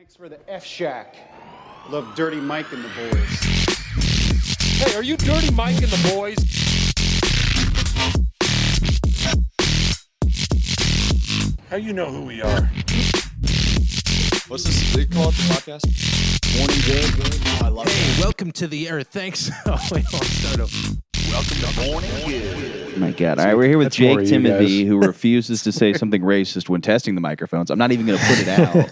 Thanks for the F Shack. Love Dirty Mike and the boys. Hey, are you Dirty Mike and the boys? How you know who we are? What's this? They call it the podcast? Morning Good. Oh, I love Hey, welcome to the Earth. Thanks. Oh, wait, I'll start over. Welcome to Morning Good. Oh my God. All right, we're here with That's more Jake you Timothy, guys. who refuses to say something racist when testing the microphones. I'm not even going to put it out.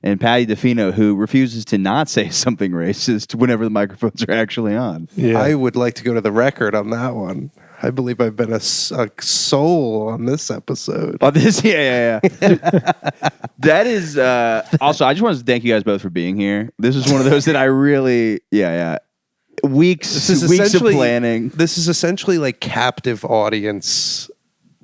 And Paddy Defino, who refuses to not say something racist whenever the microphones are actually on. Yeah. I would like to go to the record on that one. I believe I've been a soul on this episode. Oh, this, yeah. That is, also, I just wanted to thank you guys both for being here. This is one of those that I really, weeks of planning. This is essentially like captive audience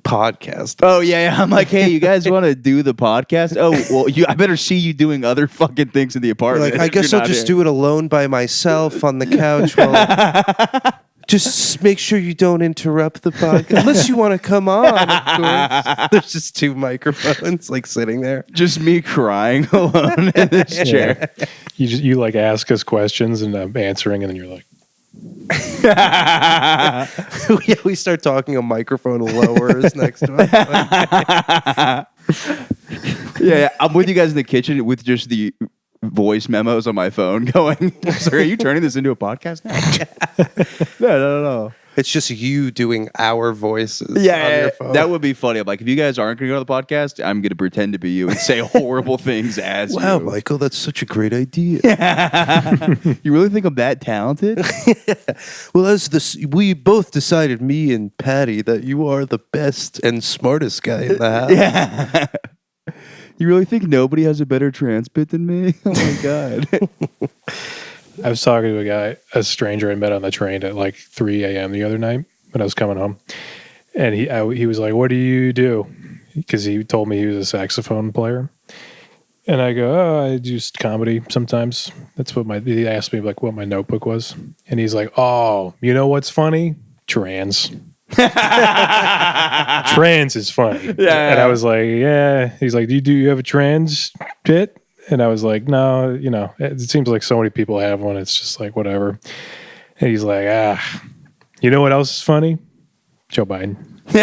podcast. Oh, yeah. I'm like, hey, you guys want to do the podcast? Oh, well, I better see you doing other fucking things in the apartment. Like, I guess I'll just do it alone by myself on the couch. While just make sure you don't interrupt the podcast. Unless you want to come on, of course. There's just two microphones like sitting there. Just me crying alone in this chair. You like ask us questions and I'm answering, and then you're like, Yeah, we start talking, a microphone lowers next to us. Yeah, I'm with you guys in the kitchen with just the voice memos on my phone going, so are you turning this into a podcast now? No. It's just you doing our voices on Yeah, your phone. that would be funny. I'm like, if you guys aren't going to go to the podcast, I'm going to pretend to be you and say horrible things as Wow, you. Michael, that's such a great idea. You really think I'm that talented? Well, we both decided, me and Paddy, that you are the best and smartest guy in the house. Yeah. You really think nobody has a better transcript than me? Oh my God. I was talking to a stranger I met on the train at like 3 a.m. the other night when I was coming home. And he was like, what do you do? Because he told me he was a saxophone player. And I go, oh, I do comedy sometimes. That's what he asked me like what my notebook was. And he's like, oh, you know what's funny? Trans. Trans is funny. Yeah. And I was like, yeah. He's like, do you have a trans bit? And I was like, no, it seems like so many people have one. It's just like, whatever. And he's like, you know what else is funny? Joe Biden. I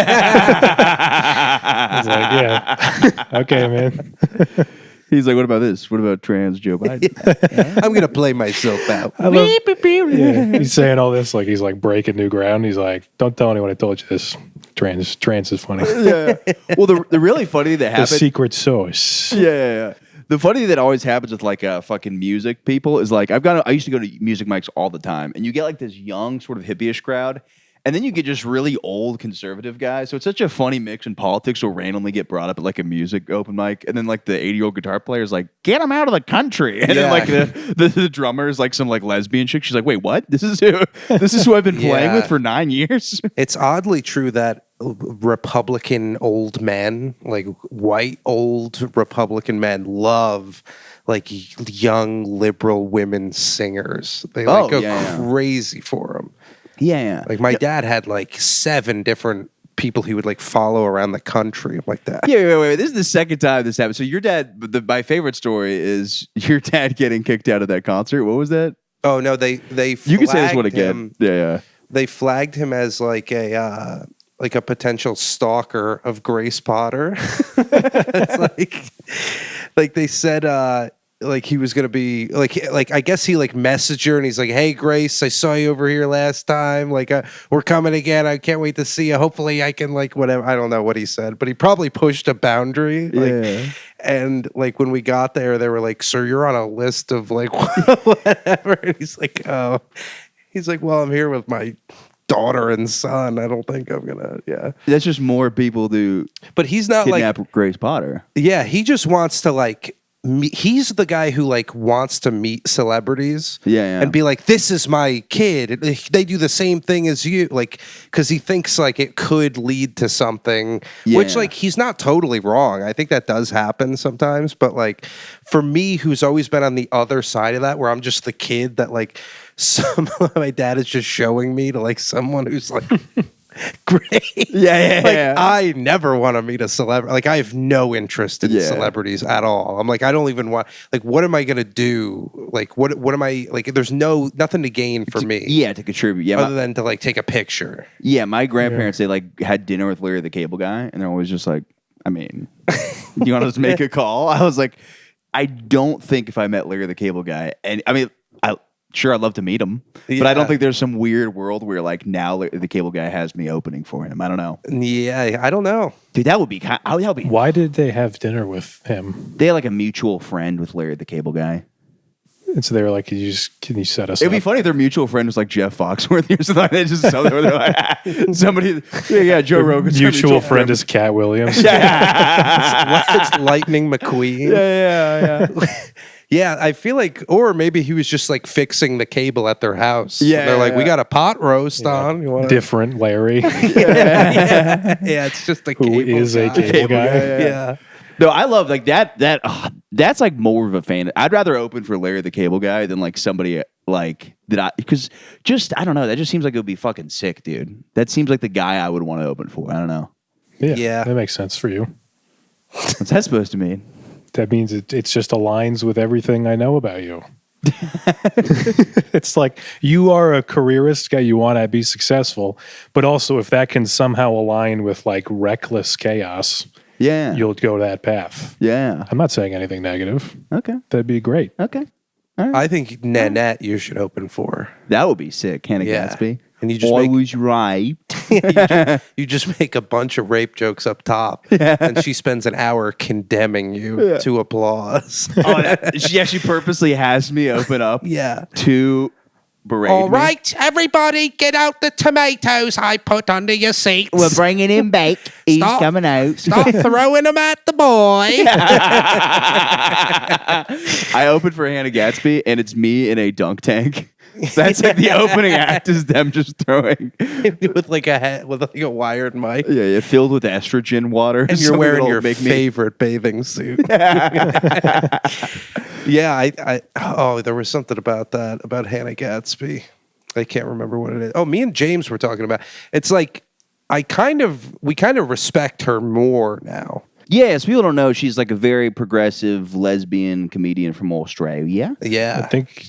was like, yeah. Okay, man. He's like, what about this? What about trans Joe Biden? I'm going to play myself out. Yeah. He's saying all this like he's like breaking new ground. He's like, don't tell anyone I told you this. Trans is funny. Yeah. Well, the really funny thing that The happened. secret sauce. Yeah. The funny thing that always happens with like fucking music people is like I used to go to music mics all the time, and you get like this young sort of hippie-ish crowd, and then you get just really old conservative guys. So it's such a funny mix when politics will randomly get brought up at like a music open mic, and then like the 80-year-old guitar player is like, "Get him out of the country," and then like the drummer is like some like lesbian chick. She's like, "Wait, what? This is who I've been playing with for 9 years." It's oddly true that Republican old men, like white old Republican men, love like young liberal women singers. They like go crazy for them. Yeah. Like my dad had like 7 different people he would like follow around the country. I'm like that. Yeah, wait. This is the second time this happened. So your dad, my favorite story is your dad getting kicked out of that concert. What was that? Oh no, they You can say this one again. him- Yeah. They flagged him as like a potential stalker of Grace Potter. It's like they said like he was gonna be like I guess he like messaged her and he's like, hey Grace, I saw you over here last time, like we're coming again, I can't wait to see you, hopefully I can like whatever. I don't know what he said, but he probably pushed a boundary. And like when we got there, they were like, sir, you're on a list of like whatever. And he's like, oh, well, I'm here with my daughter and son. I don't think I'm gonna. Yeah, That's just more people to but he's not kidnap like. Grace Potter. Yeah, he just wants to like. He's the guy who like wants to meet celebrities. Yeah. And be like, this is my kid. They do the same thing as you, like, because he thinks like it could lead to something. Which Yeah. like he's not totally wrong. I think that does happen sometimes. But like for me, who's always been on the other side of that, where I'm just the kid that like my dad is just showing me to like someone who's like great. Yeah, Like yeah. I never want to meet a celebrity. Like I have no interest in Yeah. celebrities at all. I'm like, I don't even want. Like, what am I gonna do? Like, what am I like? There's nothing to gain for me. Yeah, to contribute. Yeah, Other than to like take a picture. yeah. My grandparents, they like had dinner with Larry the Cable Guy, and they're always just like, I mean, you want to just make a call? I was like, I don't think if I met Larry the Cable Guy, and I mean, I'd love to meet him, but I don't Yeah. think there's some weird world where like now the Cable Guy has me opening for him. I don't know, Yeah, I don't know. dude. That would be that would be. Why did they have dinner with him? They had like a mutual friend with Larry the Cable Guy. And so they were like, can you set us It'd be up? funny if their mutual friend was like Jeff Foxworthy or something. They just they're like somebody. Yeah, Joe Rogan's Mutual friend is Cat Williams. It's Lightning McQueen. Yeah. Yeah, I feel like, or maybe he was just like fixing the cable at their house. Yeah, And they're like, we yeah. got a pot roast on. You wanna... Different Larry, yeah, it's just a who cable is a guy. cable guy. Yeah. No, I love like that. That's like more of a fan. I'd rather open for Larry the Cable Guy than like somebody like that. Because I don't know. That just seems like it would be fucking sick, dude. That seems like the guy I would want to open for. I don't know. Yeah. That makes sense for you. What's that supposed to mean? That means it's just aligns with everything I know about you. It's like you are a careerist guy, you want to be successful, but also if that can somehow align with like reckless chaos, Yeah. you'll go that path. Yeah. I'm not saying anything negative. Okay. That'd be great. Okay. I think Nanette you should open for. That would be sick. Hannah Yeah. Gatsby. And you just I make- was right. You just make a bunch of rape jokes up top, and she spends an hour condemning you to applause. She purposely has me open up Yeah. to berate All me. right, everybody, get out the tomatoes I put under your seats. We're bringing him back. He's Stop. coming out. Stop throwing them at the boy. I opened for Hannah Gatsby, and it's me in a dunk tank. That's like the opening act is them just throwing. with like a wired mic. Yeah, filled with estrogen water. And you're Something wearing that'll your make me- favorite bathing suit. Yeah, there was something about that, about Hannah Gatsby. I can't remember what it is. Oh, me and James were talking about. It's like we kind of respect her more now. Yes, people don't know she's like a very progressive lesbian comedian from Australia. I Yeah. think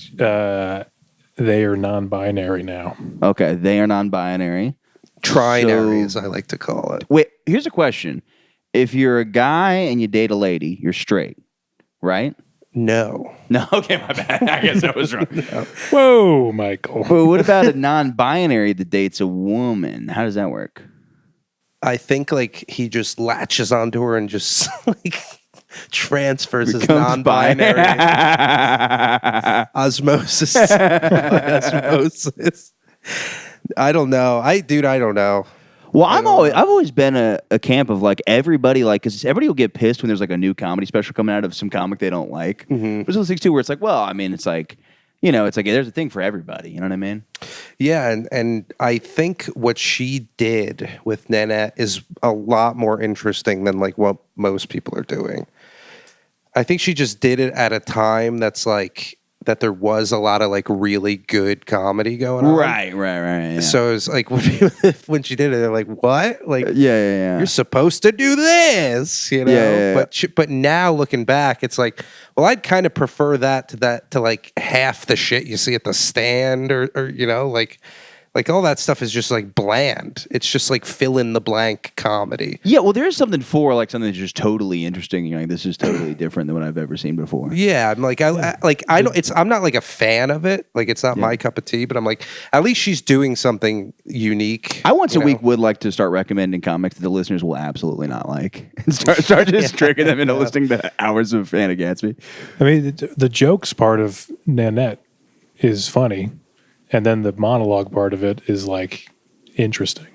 they are non-binary now. Okay, they are non-binary. Trinary, So- as I like to call it. Wait, here's a question. If you're a guy and you date a lady, you're straight, right? No. No, okay, my bad. I guess I was wrong. Whoa, Michael. But what about a non-binary that dates a woman? How does that work? I think like he just latches onto her and just like transfers his Becomes non-binary osmosis. Osmosis. I don't know. I don't know. Well, I've always been a camp of like everybody, like, because everybody will get pissed when there's like a new comedy special coming out of some comic they don't like. There's those things too where it's like, well, I mean, it's like, you know, it's like there's a thing for everybody. You know what I mean? Yeah, and I think what she did with Nanette is a lot more interesting than like what most people are doing. I think she just did it at a time that's like that there was a lot of like really good comedy going on. Right. Yeah. So it's like when she did it, they're like, "What? Like, yeah. you're supposed to do this, you know?" Yeah. But now looking back, it's like, well, I'd kind of prefer that to like half the shit you see at the stand, or you know, like all that stuff is just like bland. It's just like fill in the blank comedy. Yeah, well, there is something for like something that's just totally interesting. You're like, this is totally different than what I've ever seen before. Yeah, I'm like, I don't. I'm not like a fan of it. Like, it's not my cup of tea. But I'm like, at least she's doing something unique. I once a you week know? would like to start recommending comics that the listeners will absolutely not like, and start just tricking them into listening to hours of Hannah Gatsby. I mean, the jokes part of Nanette is funny, and then the monologue part of it is like interesting.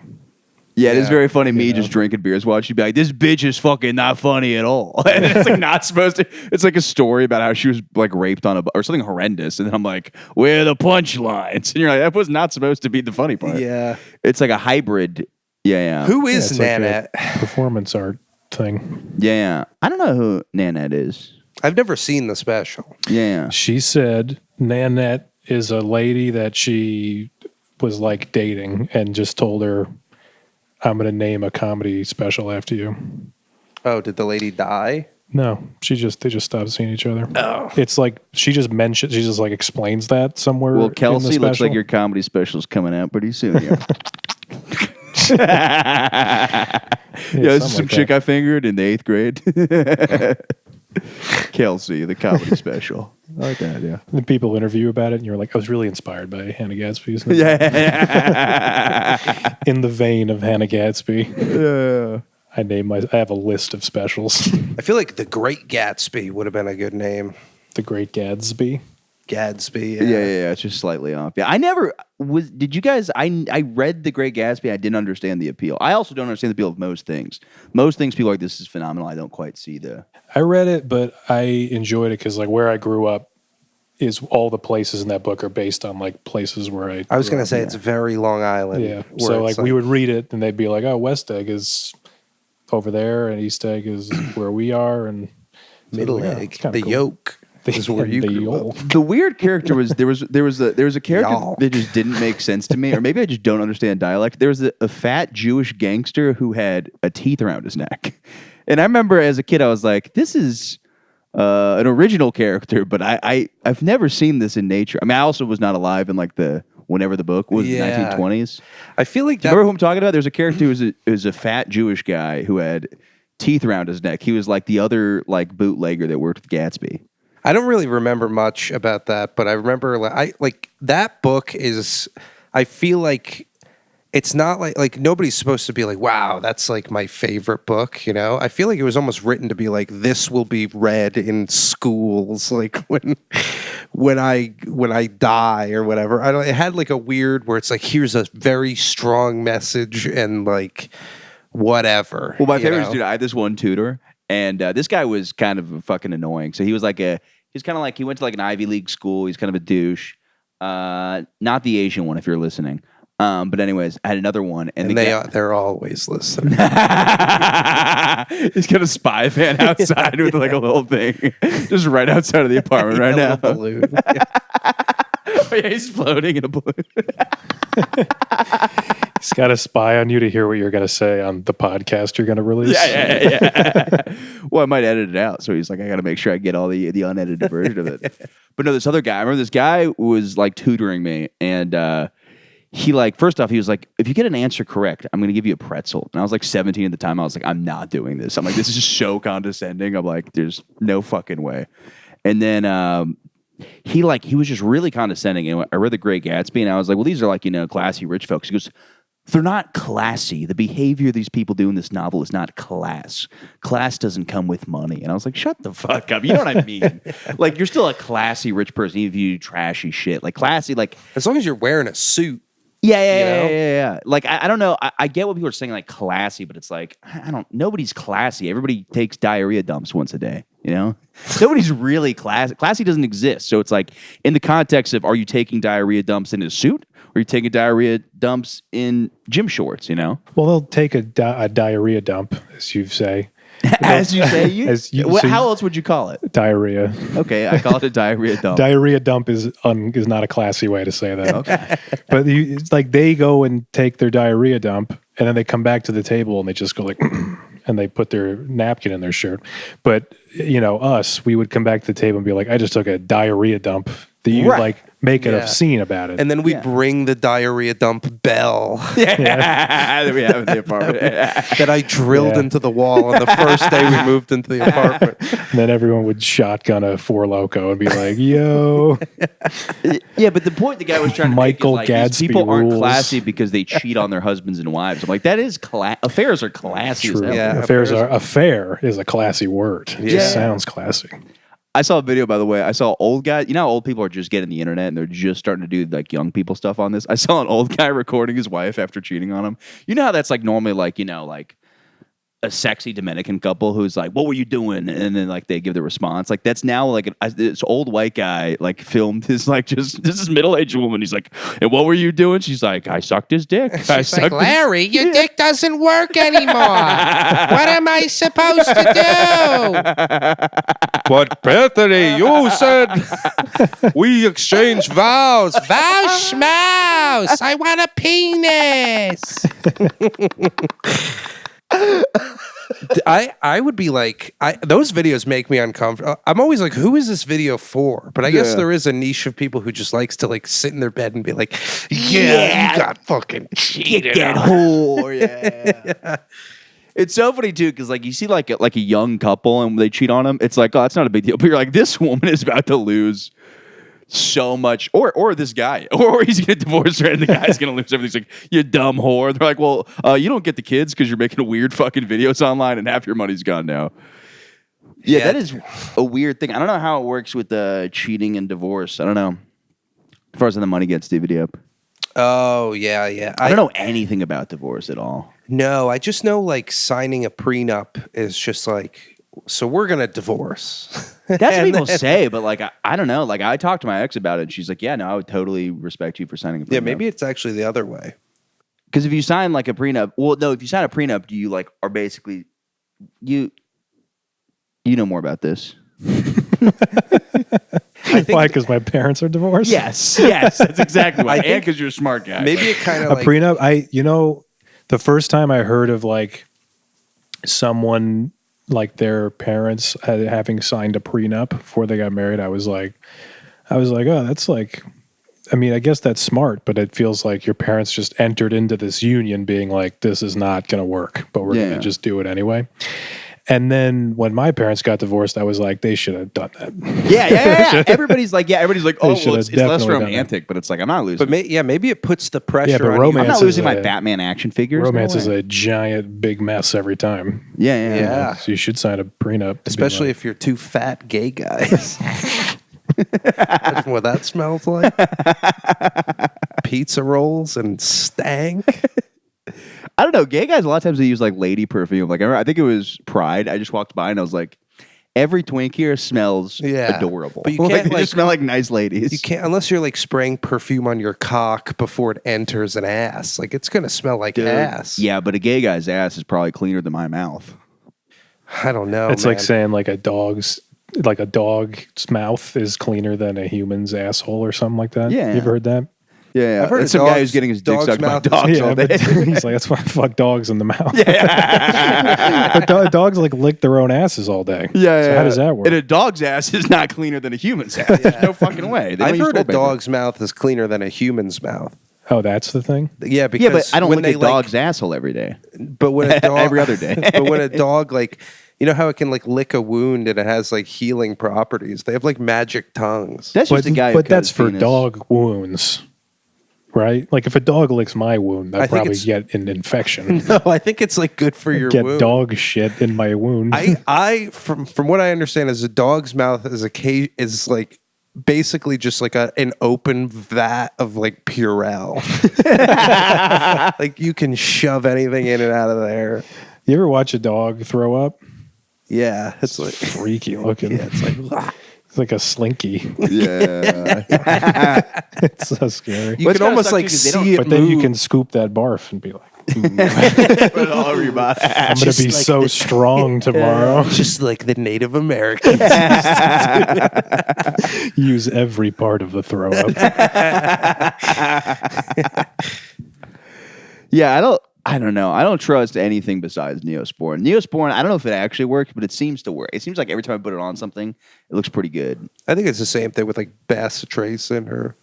Yeah, it is Yeah. very funny. Me just drinking beers while she'd be like, "This bitch is fucking not funny at all," and it's like not supposed to. It's like a story about how she was like raped on a or something horrendous, and then I'm like, "Where are the punchlines?" And you're like, "That was not supposed to be the funny part." Yeah. It's like a hybrid. Yeah. Who Yeah, is it's like a Nanette? performance art thing. Yeah. I don't know who Nanette is. I've never seen the special. Yeah. She said Nanette is a lady that she was like dating and just told her, I'm going to name a comedy special after you. Oh, did the lady die? No, they just stopped seeing each other. Oh. It's like she just like explains that somewhere. Well, in the Kelsey, looks special. like your comedy special's coming out pretty soon. Yeah, this is some like chick that. I fingered in the 8th grade. Kelsey, the comedy special. I like that, yeah. And people interview about it, and you're like, I was really inspired by Hannah Gadsby. Yeah. In the vein of Hannah Gadsby. Yeah. I have a list of specials. I feel like The Great Gatsby would have been a good name. The Great Gadsby. Gadsby. Yeah. It's just slightly off. Yeah, I never was. Did you guys? I read The Great Gatsby. I didn't understand the appeal. I also don't understand the appeal of most things. Most things, people are like, this is phenomenal. I don't quite see the. I read it, but I enjoyed it because like where I grew up is all the places in that book are based on like places where I was grew going to up. say it's very Long Island. Yeah. where So it's like we would read it, and they'd be like, "Oh, West Egg is over there, and East Egg is where we are," and so Middle yeah, Egg, it's kinda the cool. yolk. Is where you grew up. The weird character was there was a character Y'all. that just didn't make sense to me, or maybe I just don't understand dialect. There was a fat Jewish gangster who had a teeth around his neck, and I remember as a kid I was like, this is an original character, but I've never seen this in nature. I mean, I also was not alive in like whenever the book was, Yeah. 1920s. I feel like Do you remember who I'm talking about? There's a character who was a fat Jewish guy who had teeth around his neck. He was like the other like bootlegger that worked with Gatsby. I don't really remember much about that, but I remember like that book is. I feel like it's not like nobody's supposed to be like, wow, that's like my favorite book. You know, I feel like it was almost written to be like, this will be read in schools, like when I die or whatever. I don't. It had like a weird where it's like, here's a very strong message and like whatever. Well, my you favorite know? dude, I had this one tutor, and this guy was kind of fucking annoying. So he was kind of like, he went to like an Ivy League school. He's kind of a douche. Not the Asian one, if you're listening. But anyways, I had another one, and they're always listening. He's got a spy van outside with like a little thing, just right outside of the apartment right now. Balloon. Yeah, he's floating in a balloon. He's got to spy on you to hear what you're going to say on the podcast you're going to release. Yeah. Well, I might edit it out. So he's like, I got to make sure I get all the unedited version of it. But no, this other guy, I remember this guy was like tutoring me, and he like, first off, he was like, if you get an answer correct, I'm going to give you a pretzel. And I was like 17 at the time. I was like, I'm not doing this. I'm like, this is just so condescending. I'm like, there's no fucking way. And then he was just really condescending. And I read The Great Gatsby, and I was like, well, these are like, classy rich folks. He goes, they're not classy. The behavior these people do in this novel is not class. Class doesn't come with money. And I was like, shut the fuck up. You know what I mean? Like, you're still a classy rich person, even if you do trashy shit. Like, classy, like... As long as you're wearing a suit. Yeah. Like, I don't know. I get what people are saying, like, classy, but it's like, nobody's classy. Everybody takes diarrhea dumps once a day, Nobody's really classy. Classy doesn't exist. So it's like, in the context of, are you taking diarrhea dumps in a suit? Or are you taking diarrhea dumps in gym shorts, Well, they'll take a diarrhea dump, as you say. As you say, how else would you call it? Diarrhea. Okay, I call it a diarrhea dump. Diarrhea dump is not a classy way to say that. Okay. But it's like they go and take their diarrhea dump, and then they come back to the table and they just go like, and they put their napkin in their shirt. But us, we would come back to the table and be like, I just took a diarrhea dump. That you like make it a scene about it. And then we bring the diarrhea dump bell that we have in the apartment. that I drilled into the wall on the first day we moved into the apartment. And then everyone would shotgun a Four Loko and be like, yo. Yeah, but the point the guy was trying to Michael make is like, Gadsby these people aren't rules. classy because they cheat on their husbands and wives. I'm like, that is affairs are classy as True. hell. Yeah. Affair is a classy word. It just sounds classy. I saw a video, by the way. I saw old guy. You know how old people are just getting the internet and they're just starting to do like young people stuff on this? I saw an old guy recording his wife after cheating on him. You know how that's like normally like, a sexy Dominican couple who's like, "What were you doing?" And then like they give the response. Like that's now like this old white guy like filmed his like just this middle-aged woman. He's like, "And what were you doing?" She's like, "I sucked his dick." She's like, Larry, your dick doesn't work anymore. What am I supposed to do? But Bethany, you said we exchanged vows. Vows, schmouse. I want a penis. I would be like, those videos make me uncomfortable. I'm always like, who is this video for? But I guess there is a niche of people who just likes to like sit in their bed and be like, yeah. You got fucking cheated Get on. whore, yeah. It's so funny too because like you see like a young couple and they cheat on them. It's like, oh, that's not a big deal. But you're like, this woman is about to lose so much, or this guy, or he's gonna divorce her and the guy's gonna lose everything. He's like, you dumb whore. They're like, well, you don't get the kids because you're making weird fucking videos online and half your money's gone now. Yeah, that is a weird thing. I don't know how it works with cheating and divorce. I don't know. As far as the money gets divvied up. Oh, yeah. I don't know anything about divorce at all. No, I just know like signing a prenup is just like, so we're going to divorce. That's what people say, but like, I don't know. Like I talked to my ex about it and she's like, yeah, no, I would totally respect you for signing a prenup. Yeah, maybe it's actually the other way. Because if you sign like a prenup, well, no, if you sign a prenup, you like are basically, you know more about this. Why? Because my parents are divorced? Yes, that's exactly why. And because you're a smart guy. Maybe it kind of A like prenup, the first time I heard of like someone like their parents having signed a prenup before they got married, I was like, oh, that's like, I mean, I guess that's smart, but it feels like your parents just entered into this union being like, this is not going to work, but we're going to just do it anyway. And then when my parents got divorced, I was like, they should have done that. Yeah. Everybody's like, oh, well, it's less definitely romantic, but it's like, I'm not losing. But maybe it puts the pressure but on romance I'm not is losing my a- Batman action figures. Romance no is way. a giant big mess every time. Yeah. So you should sign a prenup. especially if you're two fat gay guys. Imagine what that smells like. Pizza rolls and stank. I don't know. Gay guys, a lot of times they use like lady perfume. Like I think it was Pride. I just walked by and I was like, every twink here smells adorable. But you can't they just smell like nice ladies. You can't unless you're like spraying perfume on your cock before it enters an ass. Like it's gonna smell like ass. Yeah, but a gay guy's ass is probably cleaner than my mouth. I don't know. It's man. like saying like a dog's mouth is cleaner than a human's asshole or something like that. Yeah. You ever heard that? Yeah. I've heard That's a some guy dog's- who's getting his dick dog's sucked by mouth- dogs all but day. he's like, that's why I fuck dogs in the mouth. But dogs like lick their own asses all day. So how does that work? And a dog's ass is not cleaner than a human's ass. There's no fucking way. They don't I've use heard a toilet paper. dog's mouth is cleaner than a human's mouth. Oh, that's the thing? Yeah, because Yeah, but I don't when lick they a dog's asshole every day. But when a dog Every other day. but when a dog like you know how it can like lick a wound and it has like healing properties. They have like magic tongues. That's just a guy who But cut that's his for penis. dog wounds, right? Like if a dog licks my wound, I I'll think probably it's- get an infection. No, I think it's like good for your Get wound. dog shit in my wound. I from what I understand is a dog's mouth is like basically just like an open vat of like Purell. Like you can shove anything in and out of there. You ever watch a dog throw up? Yeah, it's like Freaky looking. yeah, it's like It's like a slinky. Yeah. It's so scary. you Well, it's can kinda almost suck, like too, 'cause they see it But then you move. can scoop that barf and be like, Put it all over your body. I'm going to Just be like so the- strong tomorrow. just like the Native Americans. Use every part of the throw up. Yeah, I don't know. I don't trust anything besides Neosporin. Neosporin, I don't know if it actually works, but it seems to work. It seems like every time I put it on something, it looks pretty good. I think it's the same thing with like bacitracin or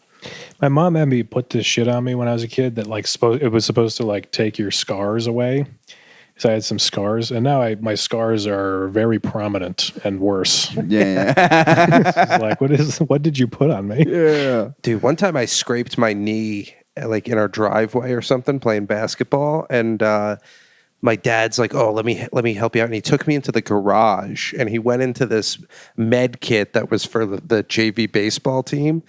My mom had me put this shit on me when I was a kid that like it was supposed to like take your scars away. So I had some scars, and now my scars are very prominent and worse. Yeah. It's like, what did you put on me? Yeah. dude. One time I scraped my knee like in our driveway or something playing basketball, and my dad's like, "Oh, let me help you out," and he took me into the garage and he went into this med kit that was for the JV baseball team,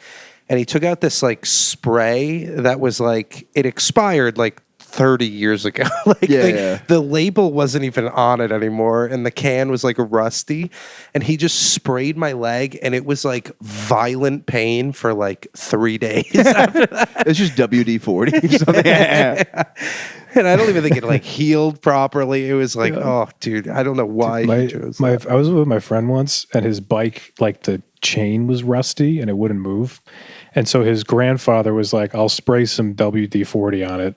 and he took out this like spray that was like it expired like 30 years ago. The label wasn't even on it anymore, and the can was like rusty. And he just sprayed my leg, and it was like violent pain for like 3 days. It's just WD-40 or something. And I don't even think it like healed properly. It was like, oh, dude, I don't know why he chose that. I was with my friend once, and his bike, like the chain was rusty and it wouldn't move. And so his grandfather was like, I'll spray some WD-40 on it.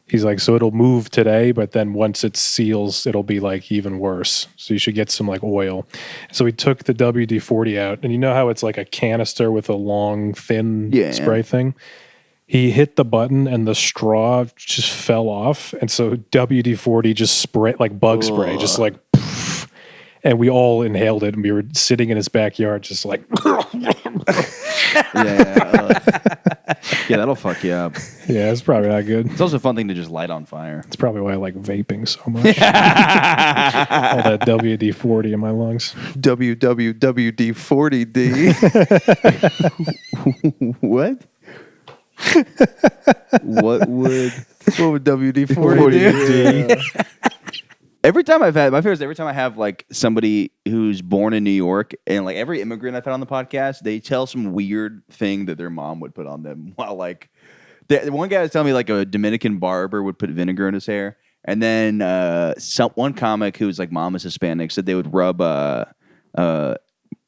He's like, so it'll move today, but then once it seals, it'll be like even worse. So you should get some like oil. So he took the WD-40 out, and you know how it's like a canister with a long, thin spray thing? He hit the button and the straw just fell off. And so WD-40 just sprayed, like bug spray, just like, poof, and we all inhaled it, and we were sitting in his backyard just like. Yeah, that'll fuck you up. Yeah, it's probably not good. It's also a fun thing to just light on fire. It's probably why I like vaping so much. All that WD-40 in my lungs. WWWD40D. What? What would WD-40 do? Every time I've had, my favorite is every time I have like somebody who's born in New York, and like every immigrant I've had on the podcast, they tell some weird thing that their mom would put on them. While like, the one guy was telling me like a Dominican barber would put vinegar in his hair, and then one comic whose like mom is Hispanic said they would rub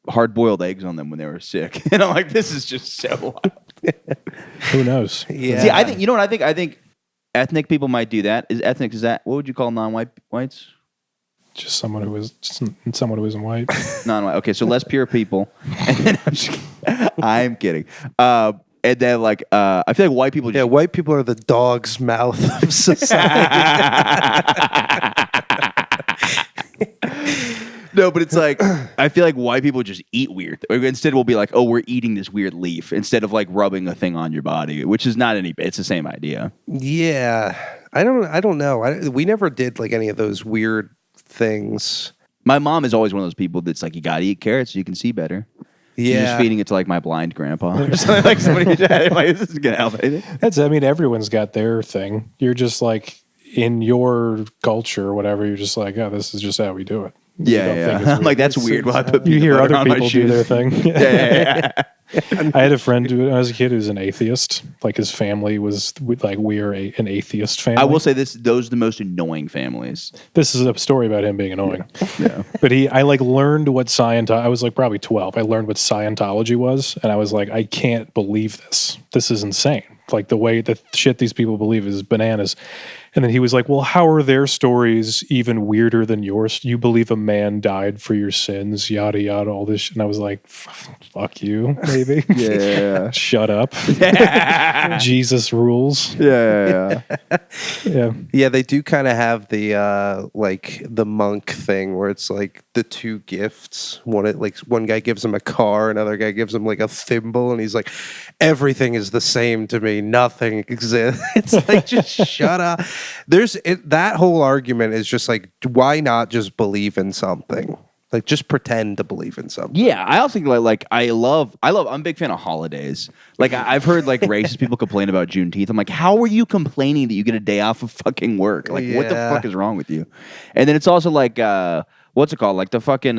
hard-boiled eggs on them when they were sick. And I'm like, this is just so wild. Who knows? Yeah. See, I think, you know what I think? I think ethnic people might do that. Is that, what would you call whites? Just someone who isn't white. Non-white. Okay, so less pure people. And then I'm kidding. And then like, I feel like white people. Yeah, white people are the dog's mouth of society. No, but it's like, I feel like white people just eat weird. Instead, we'll be like, oh, we're eating this weird leaf instead of like rubbing a thing on your body, which is not it's the same idea. Yeah, I don't know. We never did like any of those weird things. My mom is always one of those people that's like, you gotta eat carrots so you can see better. Yeah, she's just feeding it to like my blind grandpa or something. Like somebody, like, this is gonna help. Everyone's got their thing. You're just like in your culture or whatever. You're just like, oh, this is just how we do it. Yeah. I'm like, that's weird. Well, I put you hear other people do their thing. Yeah. I had a friend when I was a kid who was an atheist. Like his family was like, we are an atheist family. I will say those are the most annoying families. This is a story about him being annoying. Yeah. But I like learned what I was like probably 12. I learned what Scientology was, and I was like, I can't believe this. This is insane. Like the way the shit these people believe is bananas. And then he was like, well, how are their stories even weirder than yours? You believe a man died for your sins, yada, yada, all this shit. And I was like, fuck you, maybe. Yeah. Shut up. Jesus rules. Yeah. Yeah, they do kind of have the like the monk thing where it's like the two gifts. One guy gives him a car, another guy gives him like a thimble, and he's like, everything is the same to me. Nothing exists. It's like, just shut up. That whole argument is just like, why not just believe in something? Like, just pretend to believe in something. Yeah, I also think like I'm a big fan of holidays. Like I've heard like racist people complain about Juneteenth. I'm like, how are you complaining that you get a day off of fucking work? Like, what the fuck is wrong with you? And then it's also like, what's it called? Like the fucking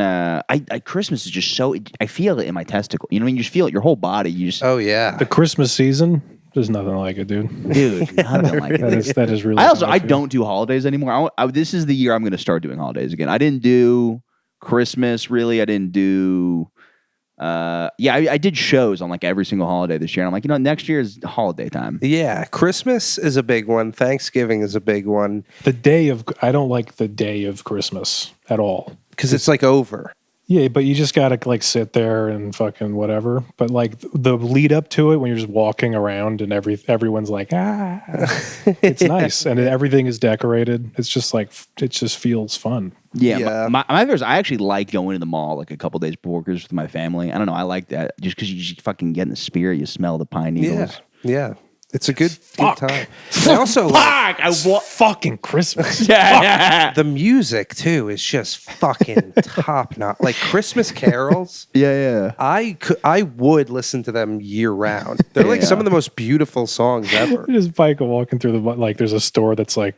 Christmas is just so, I feel it in my testicle. You know what I mean? You just feel it, your whole body. You just, oh yeah, the Christmas season. There's nothing like it, dude. Nothing like it. That is really. I don't do holidays anymore. This is the year I'm going to start doing holidays again. I didn't do Christmas really. I didn't do. I did shows on like every single holiday this year. And I'm like, next year is holiday time. Yeah, Christmas is a big one. Thanksgiving is a big one. I don't like the day of Christmas at all because it's like over. Yeah, but you just gotta like sit there and fucking whatever. But like the lead up to it, when you're just walking around and everyone's like, it's nice and everything is decorated. It's just like it just feels fun. Yeah. My favorite, I actually like going to the mall like a couple days before Christmas with my family. I don't know, I like that just because you just fucking get in the spirit. You smell the pine needles. Yeah. It's a good time. I also like, fucking Christmas. the music too is just fucking top notch. Like Christmas carols. Yeah. I would listen to them year round. They're like some of the most beautiful songs ever. Just Michael walking through the like. There's a store that's like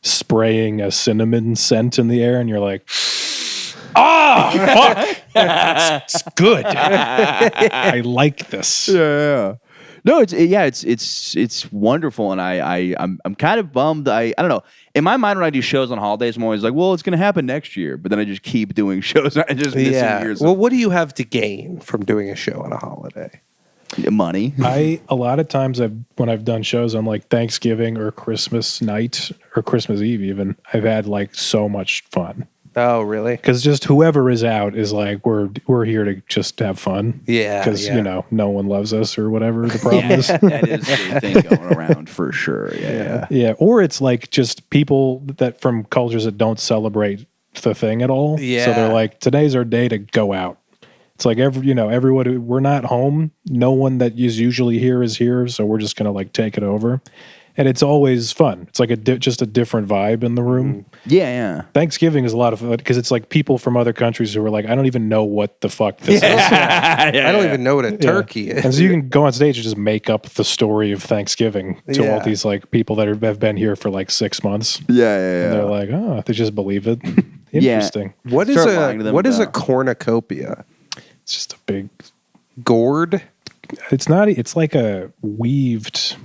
spraying a cinnamon scent in the air, and you're like, fuck, it's good. I like this. Yeah. No, it's wonderful, and I'm kind of bummed. I don't know. In my mind, when I do shows on holidays, I'm always like, well, it's going to happen next year, but then I just keep doing shows. I just missing years. Well, what do you have to gain from doing a show on a holiday? Money. A lot of times when I've done shows on like Thanksgiving or Christmas night or Christmas Eve, even I've had like so much fun. Oh, really? Because just whoever is out is like, we're here to just have fun. Yeah. Because, no one loves us or whatever the problem is. That is the thing going around for sure. Yeah. Yeah. Or it's like just people that from cultures that don't celebrate the thing at all. Yeah. So they're like, today's our day to go out. It's like everyone, we're not home. No one that is usually here is here. So we're just going to like take it over. And it's always fun. It's like just a different vibe in the room. Yeah. Thanksgiving is a lot of fun because it's like people from other countries who are like, I don't even know what the fuck this is. I don't even know what a turkey is. And so you can go on stage and just make up the story of Thanksgiving to all these like people that have been here for like 6 months. Yeah. And they're like, oh, they just believe it. Interesting. What is a cornucopia? It's just a big gourd. It's not. It's like a weaved.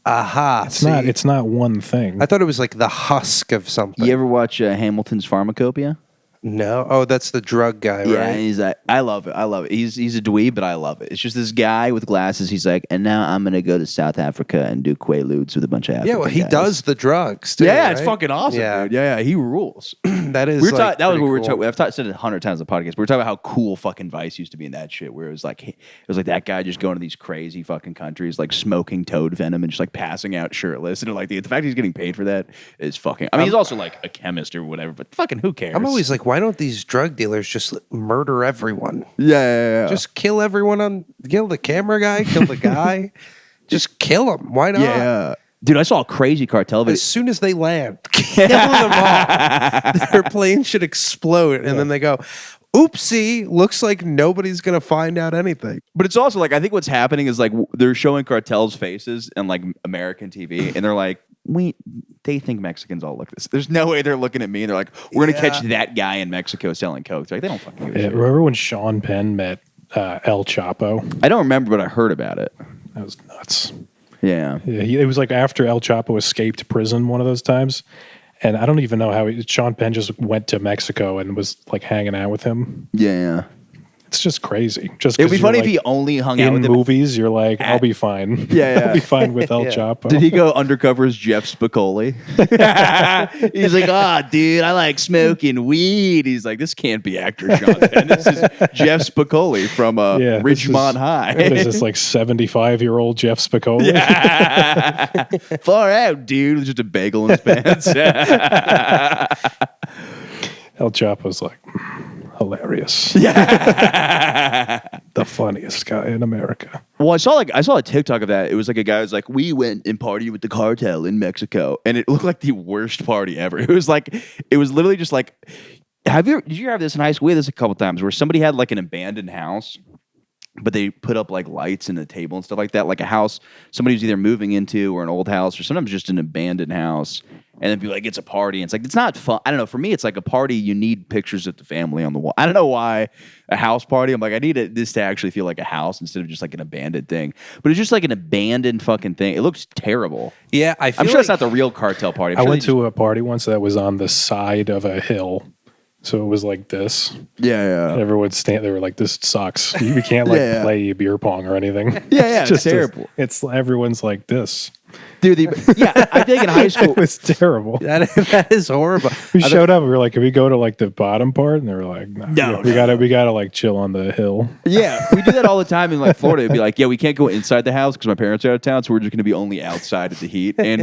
Aha. It's not one thing. I thought it was like the husk of something. You ever watch Hamilton's Pharmacopoeia? No. Oh, that's the drug guy, Yeah, right? and he's like, I love it. He's a dweeb, but I love it. It's just this guy with glasses. He's like, and now I'm gonna go to South Africa and do quaaludes with a bunch of African he guys. does the drugs too. Yeah, right? it's fucking awesome, dude. Yeah, he rules. That is. That was what we were cool. talking. I've said it 100 times on the podcast. We were talking about how cool fucking Vice used to be in that shit, where it was like that guy just going to these crazy fucking countries, like smoking toad venom and just like passing out shirtless, and like the fact he's getting paid for that is fucking. I mean, he's also like a chemist or whatever, but fucking who cares? I'm always like, why don't these drug dealers just murder everyone? Yeah. Just kill everyone kill the camera guy, kill the guy, just kill him. Why not? Yeah. Dude, I saw a crazy cartel video. As soon as they land, kill them all. Their plane should explode, and then they go, oopsie, looks like nobody's going to find out anything. But it's also like, I think what's happening is like they're showing cartels' faces on like American TV, and they're like, they think Mexicans all look this. There's no way they're looking at me and they're like, we're going to catch that guy in Mexico selling coke. It's like, they don't fucking give a shit. Remember when Sean Penn met El Chapo? I don't remember, but I heard about it. That was nuts. Yeah. It was like after El Chapo escaped prison one of those times. And I don't even know how Sean Penn just went to Mexico and was like hanging out with him. Yeah. It's just crazy. Just it would be funny like, if he only hung out in with him. movies. You're like, I'll be fine. Yeah. I'll be fine with El Chapo. Did he go undercover as Jeff Spicoli? He's like, dude, I like smoking weed. He's like, this can't be actor Sean Penn. This is Jeff Spicoli from Ridgemont High. This is like 75-year-old Jeff Spicoli. Yeah. Far out, dude. With just a bagel in his pants. El Chapo's like, hilarious. Yeah. The funniest guy in America. Well, I saw a TikTok of that. It was like a guy who was like, we went and partied with the cartel in Mexico, and it looked like the worst party ever. It was literally just like, did you have this in high school? We had this a couple times where somebody had like an abandoned house, but they put up like lights and a table and stuff like that, like a house somebody was either moving into or an old house or sometimes just an abandoned house. And then be like, it's a party. And it's like, it's not fun. I don't know. For me, it's like a party. You need pictures of the family on the wall. I don't know why a house party. I'm like, I need this to actually feel like a house instead of just like an abandoned thing. But it's just like an abandoned fucking thing. It looks terrible. Yeah, I'm sure it's not the real cartel party. I went to a party once that was on the side of a hill. So it was like this. Yeah. Everyone they were like, this sucks. We can't play beer pong or anything. Yeah, it's terrible. Everyone's like this. Dude, I think in high school it was terrible. That is horrible. We showed up. We were like, "Can we go to like the bottom part?" And they were like, "No, we gotta like chill on the hill." Yeah, we do that all the time in like Florida. It'd be like, yeah, we can't go inside the house because my parents are out of town, so we're just going to be only outside at the heat. And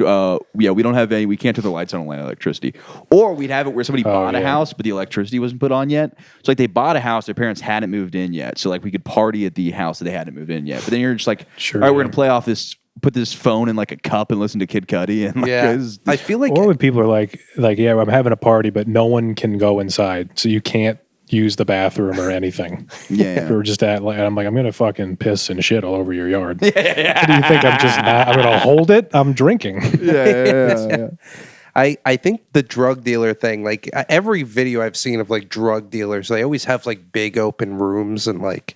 we don't have we can't turn the lights on and electricity. Or we'd have it where somebody bought a house, but the electricity wasn't put on yet. So like they bought a house, their parents hadn't moved in yet, so like we could party at the house that they hadn't moved in yet. But then you're just like, all right, we're going to play off this put this phone in like a cup and listen to Kid Cudi. And like, it's- I feel like Or when people are like, yeah, I'm having a party, but no one can go inside, so you can't use the bathroom or anything. Yeah. We're just at, like, I'm like, I'm gonna fucking piss and shit all over your yard. What do you think? I'm just not? I'm gonna hold it. I'm drinking. yeah. I think the drug dealer thing, like every video I've seen of like drug dealers, they always have like big open rooms and like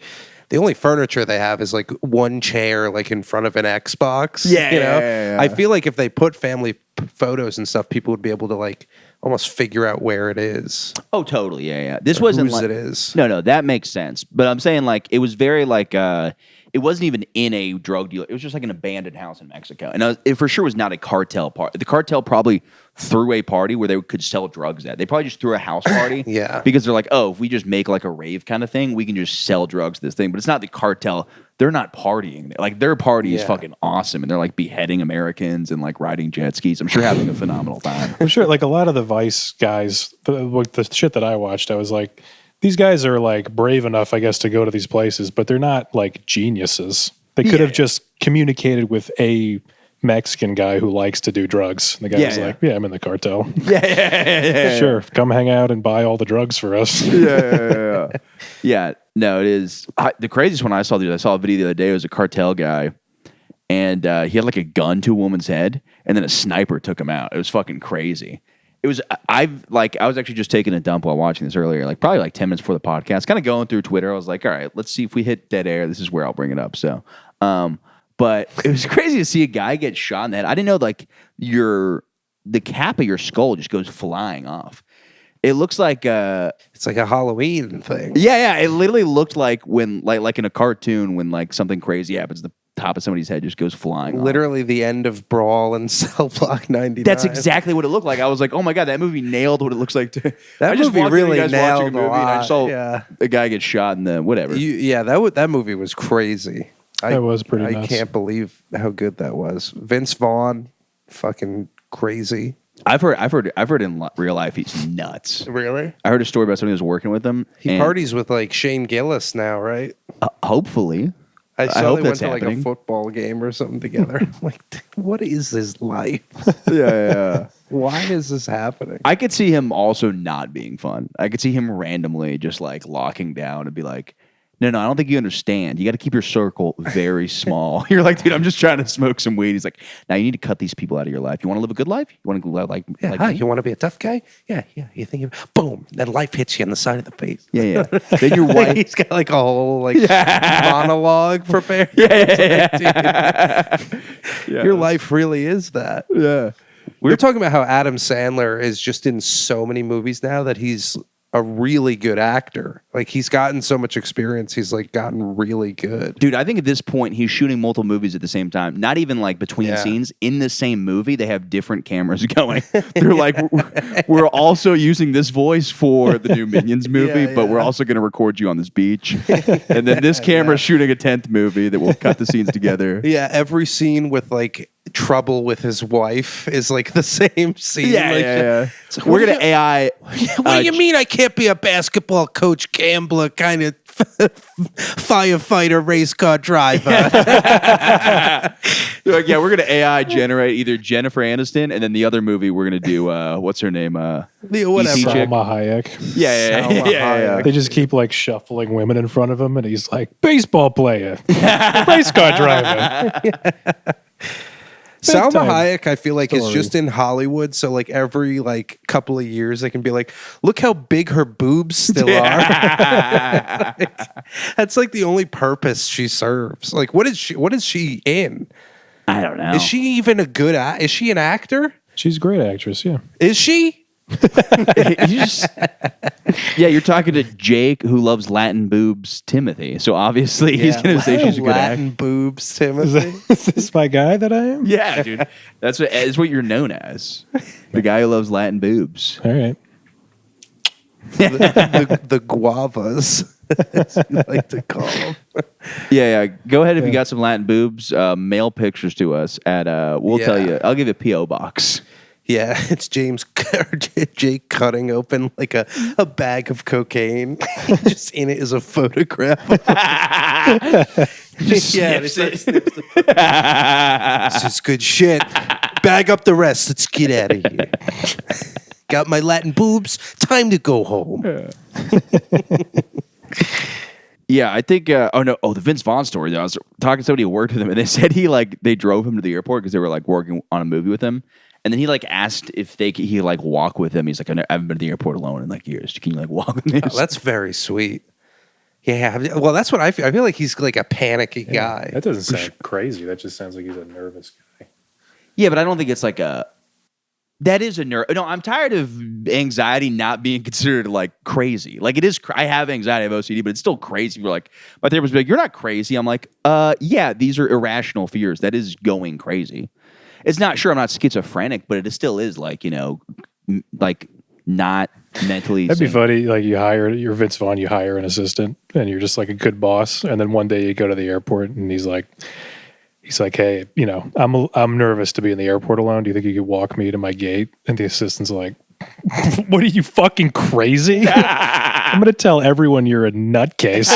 the only furniture they have is like one chair like in front of an Xbox. Yeah, you know? yeah. I feel like if they put family photos and stuff, people would be able to like almost figure out where it is. Oh, totally. Yeah. This wasn't whose like, it is. No, that makes sense. But I'm saying like it was very like it wasn't even in a drug dealer. It was just like an abandoned house in Mexico, and it for sure was not a cartel party. The cartel probably threw a party where they could sell drugs at. They probably just threw a house party, Yeah. because they're like, oh, if we just make like a rave kind of thing, we can just sell drugs to this thing. But it's not the cartel. They're not partying. Like their party is Yeah. fucking awesome, and they're like beheading Americans and like riding jet skis. I'm sure having a phenomenal time. I'm sure, like a lot of the Vice guys, the shit that I watched, I was like, these guys are like brave enough, I guess, to go to these places, but they're not like geniuses. They could have just communicated with a Mexican guy who likes to do drugs. And the guy was like, yeah, I'm in the cartel. Yeah. Sure, come hang out and buy all the drugs for us. Yeah, no, it is. The craziest one I saw, dude, I saw a video the other day. It was a cartel guy, and he had like a gun to a woman's head, and then a sniper took him out. It was fucking crazy. It was, I was actually just taking a dump while watching this earlier, like probably like 10 minutes before the podcast, kind of going through Twitter. I was like, all right, let's see if we hit dead air. This is where I'll bring it up. So, but it was crazy to see a guy get shot in the head. I didn't know like the cap of your skull just goes flying off. It looks like It's like a Halloween thing. yeah. It literally looked like when like in a cartoon when like something crazy happens, the top of somebody's head just goes flying off. Literally the end of Brawl and Cell Block 99. That's exactly what it looked like. I was like, oh my god, that movie nailed what it looks like. That I just movie walked in, you really guys watching a nailed a movie, and I lot, just saw yeah. a guy get shot in the whatever. That movie was crazy. That was pretty I nuts. can't believe how good that was. Vince Vaughn, fucking crazy. I've heard in real life he's nuts. Really? I heard a story about somebody who was working with him. He and parties with like Shane Gillis now, right? hopefully. I saw hope they went that's to like a happening. football game or something together. I'm like, what is his life? Yeah. Why is this happening? I could see him also not being fun. I could see him randomly just like locking down and be like, no, I don't think you understand. You got to keep your circle very small. You're like, dude, I'm just trying to smoke some weed. He's like, now you need to cut these people out of your life. You want to live a good life? You want to live like me? You want to be a tough guy? Yeah. You think, boom, then life hits you in the side of the face. Yeah. Then your wife. He's got like a whole like monologue prepared. Your life really is that. Yeah. We were talking about how Adam Sandler is just in so many movies now that he's a really good actor. Like he's gotten so much experience. He's like gotten really good. Dude, I think at this point he's shooting multiple movies at the same time. Not even like between Yeah. scenes. In the same movie, they have different cameras going. They're like, we're also using this voice for the new Minions movie, but we're also going to record you on this beach. And then this camera's shooting a 10th movie that will cut the scenes together. Yeah, every scene with like trouble with his wife is like the same scene. Like, It's like, we're going to AI. What do you mean I can't be a basketball coach, gambler, kind of firefighter, race car driver? They're like, yeah, we're going to AI generate either Jennifer Aniston and then the other movie we're going to do, what's her name? Whatever. ET chick. Salma Hayek. Yeah. They just keep like shuffling women in front of him, and he's like, baseball player, race car driver. Salma Bedtime Hayek, I feel like, is story. just in Hollywood. So like every like couple of years, they can be like, look how big her boobs still are. That's like the only purpose she serves. Like, what is she in? I don't know. Is she even a good? Is she an actor? She's a great actress. Yeah. Is she? You're talking to Jake, who loves Latin boobs, Timothy. So obviously he's going to say she's a good Latin actor. boobs, Timothy. Is this my guy that I am? Yeah, dude. That's what you're known as. The guy who loves Latin boobs. All right. the guavas, as you like to call them. Yeah. Go ahead if you got some Latin boobs. Mail pictures to us at. We'll tell you. I'll give you a PO box. Yeah, it's James Jake cutting open like a bag of cocaine. Just in it is a photograph. Just Yeah, snips it's it. This is good shit. Bag up the rest. Let's get out of here. Got my Latin boobs. Time to go home. Yeah, I think. The Vince Vaughn story. Though. I was talking to somebody who worked with him, and they said they drove him to the airport because they were like working on a movie with him, and then he like asked if he could like walk with him. He's like, I haven't been to the airport alone in like years. Can you like walk with me? Oh, that's very sweet. Yeah, well, that's what I feel. I feel like he's like a panicky guy. That doesn't sound crazy. That just sounds like he's a nervous guy. Yeah, but I don't think it's like a. That is a nerve. No, I'm tired of anxiety not being considered like crazy. Like it is. I have anxiety, I have OCD, but it's still crazy. You're like, my therapist be like, "You're not crazy." I'm like, yeah, these are irrational fears. That is going crazy. It's not sure. I'm not schizophrenic, but it still is like like not mentally. That'd be sane. funny. Like you're Vince Vaughn, you hire an assistant, and you're just like a good boss. And then one day you go to the airport, and he's like, "Hey, I'm nervous to be in the airport alone. Do you think you could walk me to my gate?" And the assistant's like, "What are you fucking crazy? I'm gonna tell everyone you're a nutcase."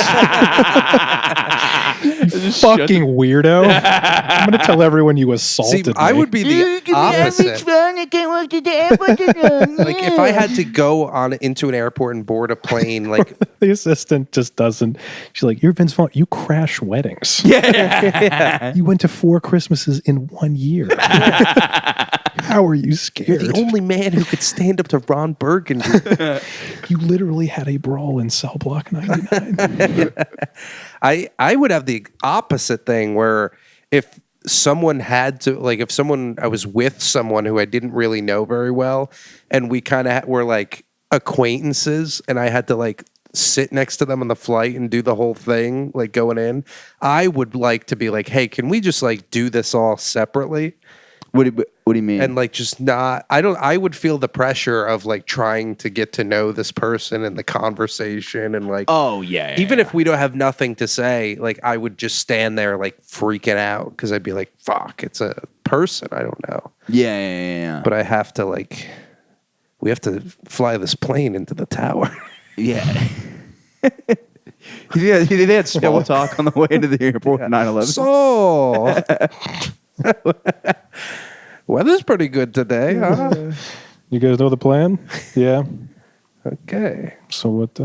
You fucking weirdo. I'm gonna tell everyone you See, assaulted me. I would be the opposite. Like if I had to go into an airport and board a plane, like The assistant just doesn't. She's like, "You're Vince Vaughn. You crash weddings. Yeah. You went to 4 Christmases in 1 year. How are you scared? you're the only man who could stand up to Ron Burgundy. You literally had a brawl in Cell Block 99. I would have the opposite thing where if someone had to if I was with someone who I didn't really know very well and we kind of were like acquaintances and I had to like sit next to them on the flight and do the whole thing like going in, I would like to be like, "Hey, can we just like do this all separately?" What do you mean? And like just not I would feel the pressure of like trying to get to know this person and the conversation and like oh yeah. even if we don't have nothing to say, like I would just stand there like freaking out because I'd be like, "Fuck, it's a person I don't know." Yeah. But I have to we have to fly this plane into the tower. Yeah. Yeah, they had small talk on the way to the airport. 9/11. So weather's pretty good today, huh? You guys know the plan? Yeah. Okay. So what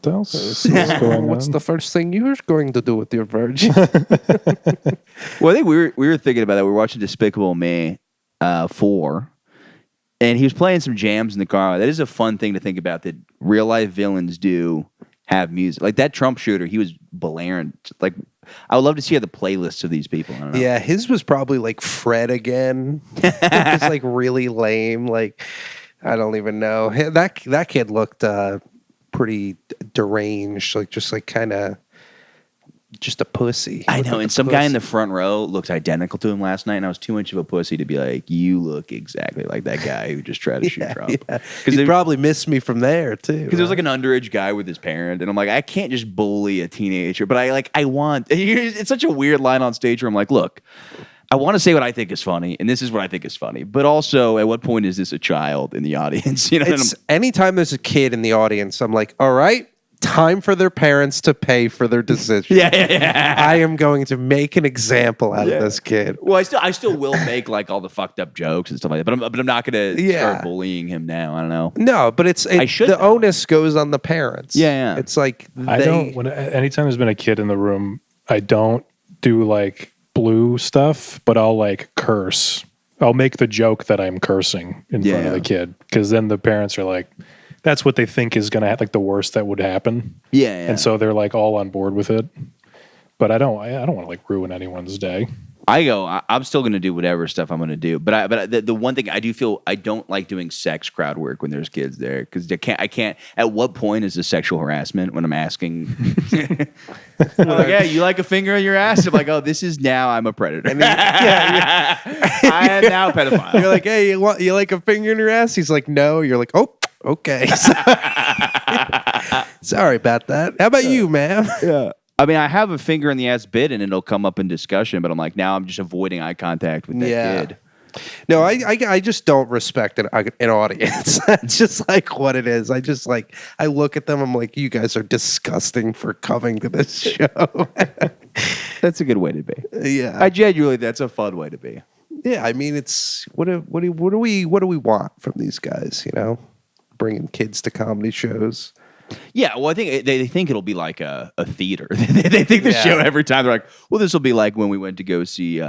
else is going What's on? the first thing you're going to do with your virgin? Well, I think we were thinking about that. We were watching Despicable Me 4, and he was playing some jams in the car. That is a fun thing to think about. That real life villains do have music, like that Trump shooter. He was blaring. Like, I would love to see the playlists of these people. I don't know. Yeah, his was probably like Fred again. It's like really lame. Like I don't even know. That kid looked pretty deranged. Like just like kind of just a pussy. I Looked know. like And a some guy in pussy. the front row looked identical to him last night, and I was too much of a pussy to be like, "You look exactly like that guy who just tried to shoot Trump." Yeah. Because He probably missed me from there too. Because it was like an underage guy with his parent, and I'm like, I can't just bully a teenager, but I want. It's such a weird line on stage where I'm like, look, I want to say what I think is funny, and this is what I think is funny, but also, at what point is this a child in the audience? You know, It's anytime there's a kid in the audience, I'm like, all right, time for their parents to pay for their decision. yeah. I am going to make an example out of this kid. Well, I still will make like all the fucked up jokes and stuff like that, but I'm not gonna start bullying him now. I don't know. No, but I should, the though. onus goes on the parents. Yeah. It's like Anytime there's been a kid in the room, I don't do like blue stuff, but I'll like curse. I'll make the joke that I'm cursing in front of the kid, because then the parents are like, that's what they think is going to like the worst that would happen. Yeah. And so they're like all on board with it. But I don't want to like ruin anyone's day. I'm still going to do whatever stuff I'm going to do. But the one thing I do feel, I don't like doing sex crowd work when there's kids there, because I can't. At what point is this sexual harassment when I'm asking? I'm like, yeah, you like a finger in your ass? I'm like, oh, this is now I'm a predator. I am now a pedophile. you're like, hey, you like a finger in your ass? He's like, no. You're like, oh, okay. Sorry about that. How about you, ma'am? Yeah. I mean, I have a finger in the ass bit, and it'll come up in discussion. But I'm like, now I'm just avoiding eye contact with that kid. No, I just don't respect an audience. That's just like what it is. I just like, I look at them, I'm like, you guys are disgusting for coming to this show. That's a good way to be. Yeah. I genuinely, that's a fun way to be. Yeah, I mean, it's what do we want from these guys? You know, bringing kids to comedy shows. Yeah, well, I think they think it'll be like a theater. They think the Yeah. show every time. They're like, well, this will be like when we went to go see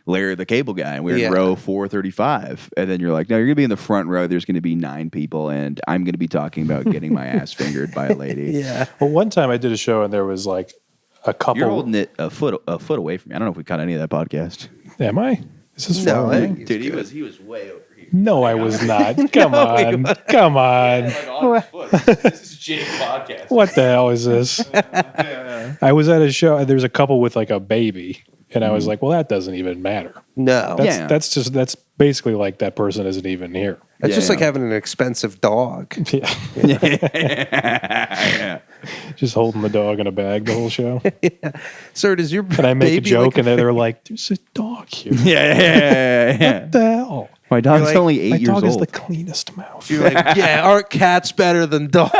Larry the Cable Guy, and we were in row 435. And then you're like, no, you're going to be in the front row. There's going to be 9 people, and I'm going to be talking about getting my ass fingered by a lady. Yeah. Well, one time I did a show and there was like a couple. You're holding it a foot away from me. I don't know if we caught any of that podcast. Am I? Is this No, far away? Dude, he was way over here. No, I was not. Come on. Come on. This is a shitty podcast. What the hell is this? I was at a show and there's a couple with like a baby. And I was like, well, that doesn't even matter. No. That's basically like that person isn't even here. It's Yeah, just like yeah. having an expensive dog. Yeah. Yeah. Just holding the dog in a bag the whole show. Sir, does your And I make a baby joke like and they're like, there's a dog here. Yeah. What the hell? My dog's You're like, only 8 My years dog has old. the cleanest mouth. You're like, yeah, aren't cats better than dogs?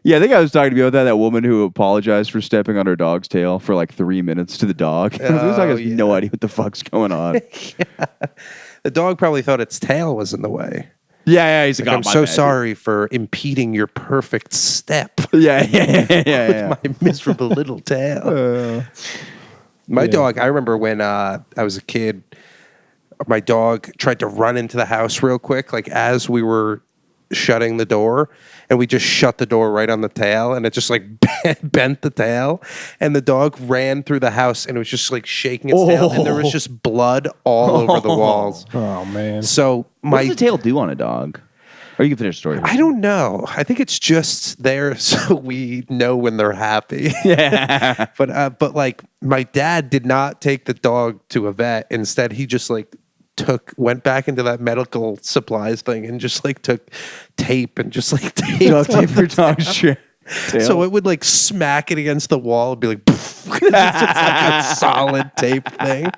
Yeah, I think I was talking to you about that woman who apologized for stepping on her dog's tail for like 3 minutes to the dog. This dog has no idea what the fuck's going on. The dog probably thought its tail was in the way. Yeah, he's like, Like, oh, I'm my so bad. sorry for impeding your perfect step. Yeah. My miserable little tail. My dog, I remember when I was a kid, my dog tried to run into the house real quick, like as we were shutting the door, and we just shut the door right on the tail, and it just like bent the tail, and the dog ran through the house, and it was just like shaking its tail, and there was just blood all over the walls. Oh, man. So What does the tail do on a dog? Or you can finish the story. I don't know. I think it's just there so we know when they're happy. Yeah. But like my dad did not take the dog to a vet. Instead, he just like went back into that medical supplies thing and just like took tape and just like taped Duct tape up your the dog's tail. tail. So it would like smack it against the wall and be like, poof. It's just like a solid tape thing.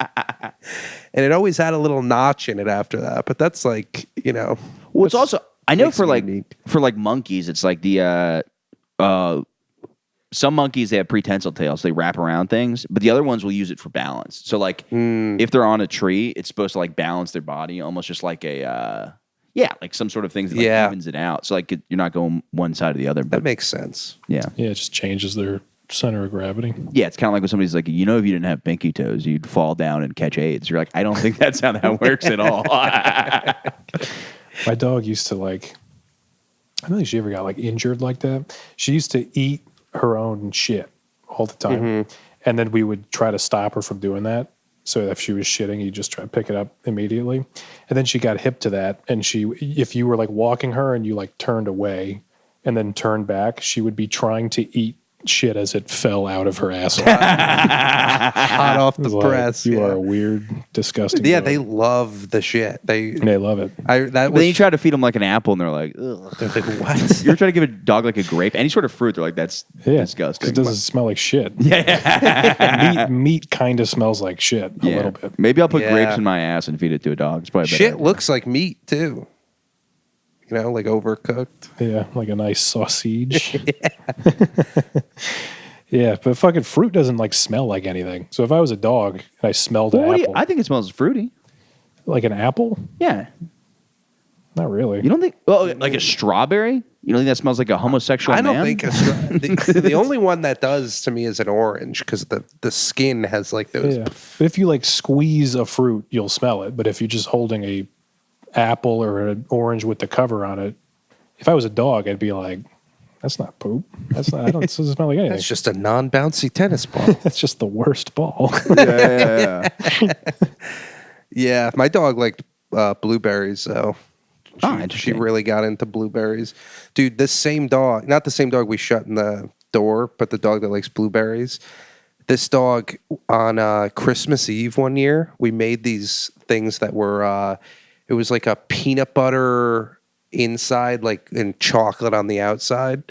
And it always had a little notch in it after that. But that's like, you know. Well, it's also I know makes for it like unique. monkeys, it's like the some monkeys they have prehensile tails, they wrap around things, but the other ones will use it for balance. So like if they're on a tree, it's supposed to like balance their body, almost just like a like some sort of things that like, Yeah. evens it out. So like you're not going one side or the other. But That makes sense. yeah, Yeah, it just changes their center of gravity. yeah, it's kind of like when somebody's like, you know, if you didn't have pinky toes, you'd fall down and catch AIDS. You're like, I don't think that's how that works at all. My dog used to like, I don't think she ever got like injured like that. She used to eat her own shit all the time. And then we would try to stop her from doing that. So if she was shitting, you just try to pick it up immediately. And then she got hip to that. And if you were like walking her and you like turned away and then turned back, she would be trying to eat shit as it fell out of her asshole. Hot off the Like, press. you yeah. are a weird, disgusting Yeah, dog. they love the shit. They love it. That Then was you try to feed them like an apple, and they're like, ugh. they're like, what? You're trying to give a dog like a grape, any sort of fruit. They're like, that's Yeah, disgusting. It doesn't smell like shit. Yeah, meat kind of smells like shit a little bit. Maybe I'll put Yeah. grapes in my ass and feed it to a dog. It's probably a better Shit idea. looks like meat too. You know, like overcooked. Yeah, like a nice sausage. Yeah, but fucking fruit doesn't like smell like anything. So if I was a dog and I smelled an Well, what do you- apple, I think it smells fruity. like an apple, Yeah. not really. You don't think? Well, like a strawberry? You don't think that smells like a homosexual I don't man? think the only one that does to me is an orange because the skin has like those. Yeah, but if you like squeeze a fruit, you'll smell it. But if you're just holding a apple or an orange with the cover on it, if I was a dog, I'd be like, that's not poop. That's not. I don't. It doesn't smell like anything. That's just a non-bouncy tennis ball. That's just the worst ball. Yeah. Yeah, my dog liked blueberries though. She interesting. really got into blueberries. Dude, this same dog, not the same dog we shut in the door, but the dog that likes blueberries. This dog on Christmas Eve one year, we made these things that were, it was like a peanut butter inside, like and chocolate on the outside.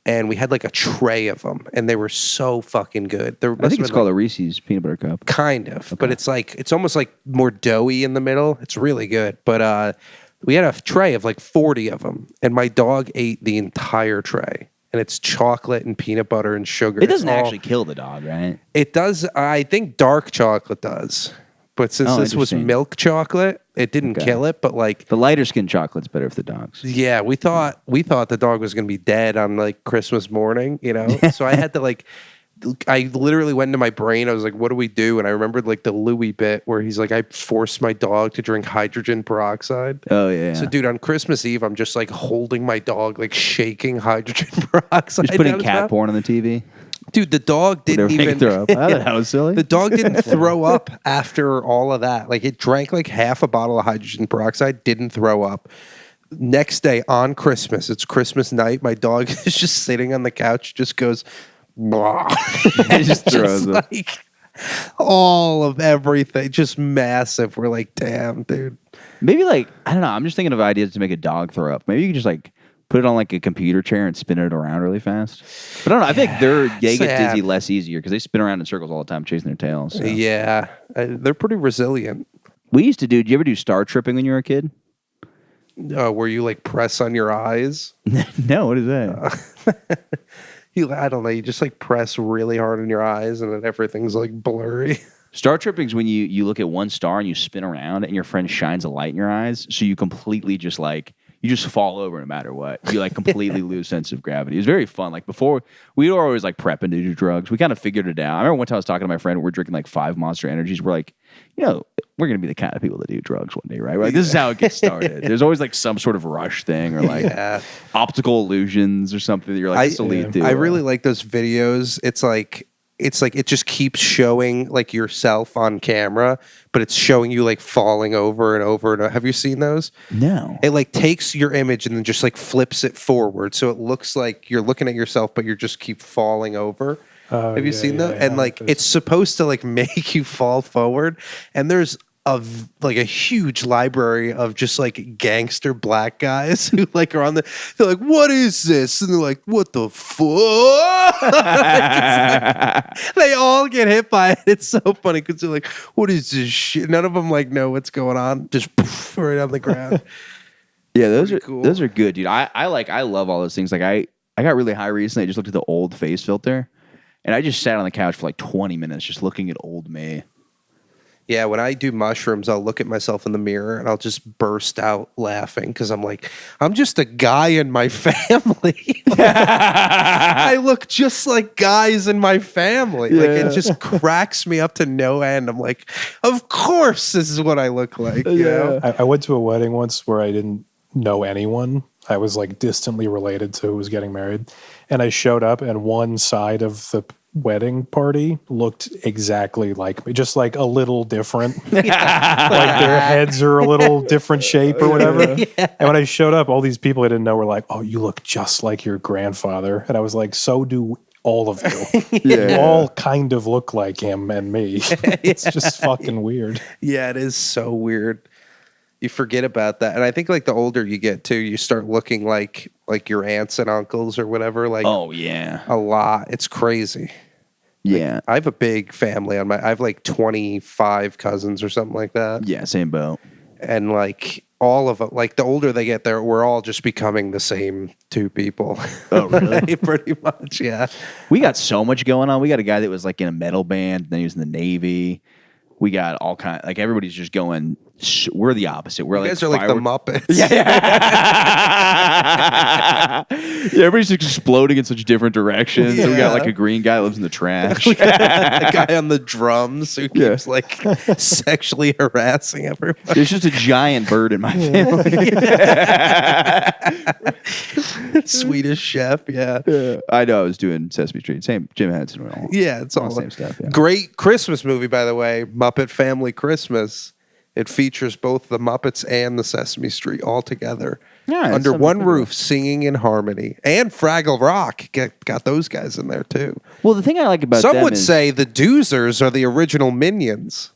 and we had like a tray of them, and they were so fucking good. I think it's called a Reese's peanut butter cup. Kind of, but it's almost like more doughy in the middle. It's really good. But we had a tray of like 40 of them, and my dog ate the entire tray. And it's chocolate and peanut butter and sugar. It doesn't actually kill the dog, right? It does. I think dark chocolate does. But since this was milk chocolate, it didn't kill it. But like the lighter skin chocolate's better for the dogs. Yeah, we thought the dog was gonna be dead on like Christmas morning, you know. So I had to like, I literally went into my brain. I was like, "What do we do?" And I remembered like the Louis bit where he's like, "I forced my dog to drink hydrogen peroxide." Oh yeah. So dude, on Christmas Eve, I'm just like holding my dog, like shaking hydrogen peroxide. Just putting cat porn on the TV. Dude, the dog didn't even throw up. That was silly. The dog didn't throw up after all of that. Like it drank like half a bottle of hydrogen peroxide, didn't throw up. Next day on Christmas, it's Christmas night. My dog is just sitting on the couch, just goes, blah. It just throws up. Like all of everything, just massive. We're like, damn, dude. Maybe like, I don't know. I'm just thinking of ideas to make a dog throw up. Maybe you can just like put it on like a computer chair and spin it around really fast. But I don't know. I think they get dizzy less easier because they spin around in circles all the time chasing their tails. So. Yeah. They're pretty resilient. We used to do, did you ever do star tripping when you were a kid? Where you like press on your eyes? No, what is that? I don't know. You just like press really hard on your eyes and then everything's like blurry. Star tripping is when you look at one star and you spin around and your friend shines a light in your eyes. So you completely just like, you just fall over no matter what. You like completely lose sense of gravity. It was very fun. Like before, we were always like prepping to do drugs. We kind of figured it out. I remember one time I was talking to my friend. We're drinking like 5 Monster Energies. We're like, you know, we're going to be the kind of people that do drugs one day, right? We're like, this is how it gets started. There's always like some sort of rush thing or like optical illusions or something that you're like, this will lead to. I really like those videos. It's like it just keeps showing like yourself on camera, but it's showing you like falling over and over and over. Have you seen those? No. It like takes your image and then just like flips it forward, so it looks like you're looking at yourself, but you're just keep falling over. Have you seen that? And like it's supposed to like make you fall forward, and there's like a huge library of just like gangster black guys who like are they're like, what is this? And they're like, what the fuck? They all get hit by it. It's so funny because they're like, what is this shit? None of them like know what's going on. Just poof, right on the ground. Yeah, those are cool. Those are good, dude. I love all those things. Like I got really high recently. I just looked at the old face filter, and I just sat on the couch for like 20 minutes just looking at old me. Yeah, when I do mushrooms, I'll look at myself in the mirror and I'll just burst out laughing because I'm like, I'm just a guy in my family. I look just like guys in my family. Like it just cracks me up to no end. I'm like, of course this is what I look like. You know? I went to a wedding once where I didn't know anyone. I was like distantly related to who was getting married. And I showed up and one side of the wedding party looked exactly like me, just like a little different. Like their heads are a little different shape or whatever. And when I showed up, all these people I didn't know were like, oh, you look just like your grandfather. And I was like, so do all of you. You all kind of look like him and me. It's just fucking weird. Yeah, it is so weird. You forget about that. And I think like the older you get too, you start looking like your aunts and uncles or whatever. Like, oh yeah, a lot. It's crazy. Yeah. Like, I have a big family I have like 25 cousins or something like that. Yeah, same boat. And like all of them, like the older they get there, we're all just becoming the same 2 people. Oh, really? Pretty much, yeah. We got so much going on. We got a guy that was like in a metal band, then he was in the Navy. We got all kind like everybody's just going. We're the opposite. We're You guys are like the Muppets. Yeah, everybody's just exploding in such different directions. So we got like a green guy that lives in the trash. A guy on the drums who keeps like sexually harassing everyone. There's just a giant bird in my family. Swedish chef, yeah. I know I was doing Sesame Street. Same Jim Henson. Yeah, it's all the same stuff. Yeah. Great Christmas movie, by the way. Muppet Family Christmas. It features both the Muppets and the Sesame Street all together under one roof, singing in harmony. And Fraggle Rock got those guys in there too. Well, the thing I like about some them would is, say the Doozers are the original Minions.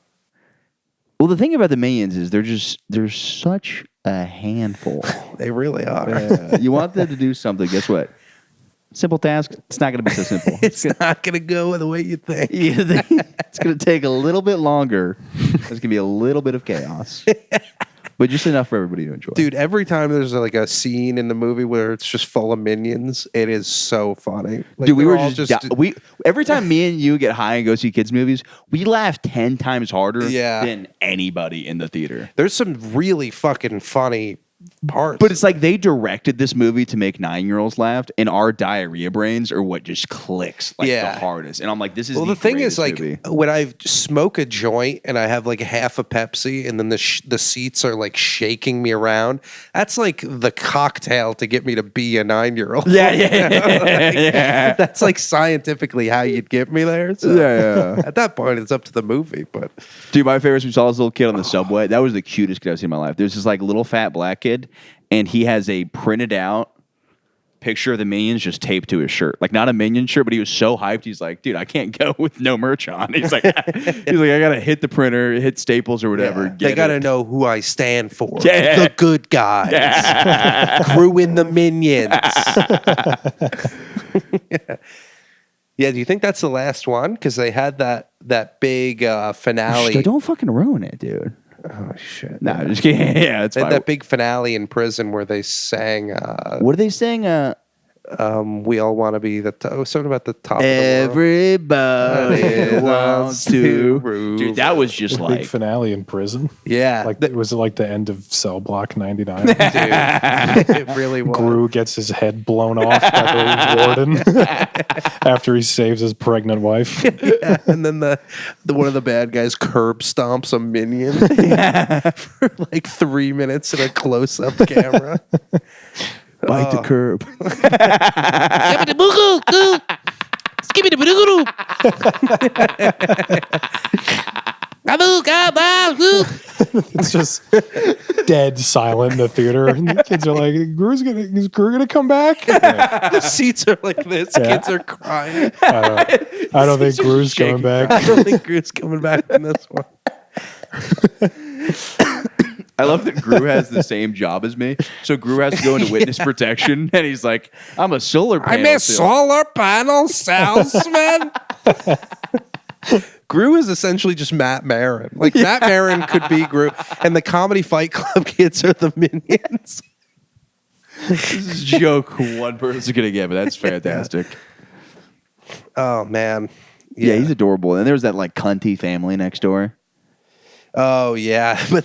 Well, the thing about the Minions is they're such a handful. They really are. You want them to do something? Guess what? Simple task. It's not going to be so simple. It's not going to go the way you think. It's going to take a little bit longer. There's going to be a little bit of chaos, but just enough for everybody to enjoy. Dude, every time there's like a scene in the movie where it's just full of minions, it is so funny. Like, Dude, we they're were all just every time me and you get high and go see kids movies, we laugh 10 times harder than anybody in the theater. There's some really fucking funny parts. But it's like they directed this movie to make 9-year-olds laugh, and our diarrhea brains are what just clicks the hardest. And I'm like, this is the thing is, like, movie. when I smoke a joint and I have like half a Pepsi, and then the seats are like shaking me around, that's like the cocktail to get me to be a 9-year-old. Yeah. That's like scientifically how you'd get me there. So at that point, it's up to the movie. But dude, my favorite is we saw this little kid on the subway. That was the cutest kid I've seen in my life. There's this like little fat black kid, and he has a printed out picture of the Minions just taped to his shirt. Like, not a Minion shirt, but he was so hyped. He's like, dude, I can't go with no merch on. He's like, I gotta hit the printer, hit Staples or whatever. They gotta know who I stand for. Yeah. The good guys. Grew in the Minions. Yeah, do you think that's the last one? Because they had that big finale. Don't fucking ruin it, dude. Oh shit! Nah, I'm just kidding. Yeah, it's They had fine. that big finale in prison where they sang. What are they saying? We all want to be the something about the top. Of the world. Everybody wants to. rule. Dude, that was just Big like. finale in prison. Yeah, Like, was it like the end of Cell Block 99? dude, it really was. Gru gets his head blown off by the warden after he saves his pregnant wife. Yeah, and then the one of the bad guys curb stomps a minion for like 3 minutes in a close up camera. Bite the curb. It's just dead silent in the theater, and the kids are like, "Is Gru gonna come back?" The seats are like this. Yeah. Kids are crying. I don't think Gru's coming back. I don't think Gru's coming back in this one. I love that Gru has the same job as me. So Gru has to go into witness protection, and he's like, I'm a solar panel solar panel salesman. Gru is essentially just Matt Maron. Like, Matt Maron could be Gru, and the Comedy Fight Club kids are the Minions. This is a joke one person's going to get, but that's fantastic. Oh, man. Yeah, he's adorable. And there's that, like, cunty family next door. Oh yeah, but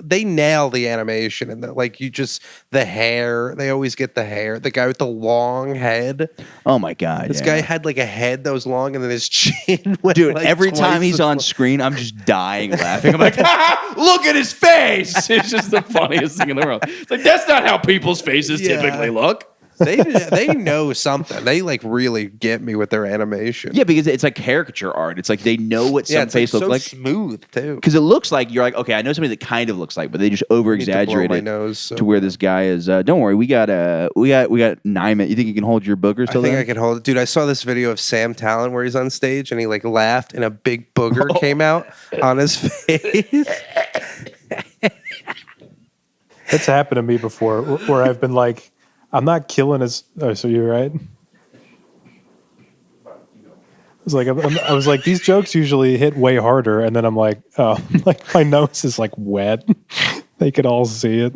they nail the animation, and the hair. They always get the hair. The guy with the long head. Oh my god, This guy had like a head that was long, and then his chin went. Dude, like every twice time he's as on long. screen, I'm just dying laughing. I'm like, look at his face. It's just the funniest thing in the world. It's like, that's not how people's faces typically look. They know something. They like really get me with their animation. Yeah, because it's like caricature art. It's like they know what some it's face like looks so like. smooth too. Because it looks like you're like, okay, I know somebody that kind of looks like, but they just over exaggerate my it nose, so to where this guy is. Don't worry, we got 9 minutes. You think you can hold your boogers I till think then? I can hold it. Dude, I saw this video of Sam Talent where he's on stage and he like laughed and a big booger came out on his face. That's happened to me before, where I've been like, I'm not killing his. Oh, so you're right. I was like, these jokes usually hit way harder, and then I'm like, oh, like my nose is like wet. They could all see it.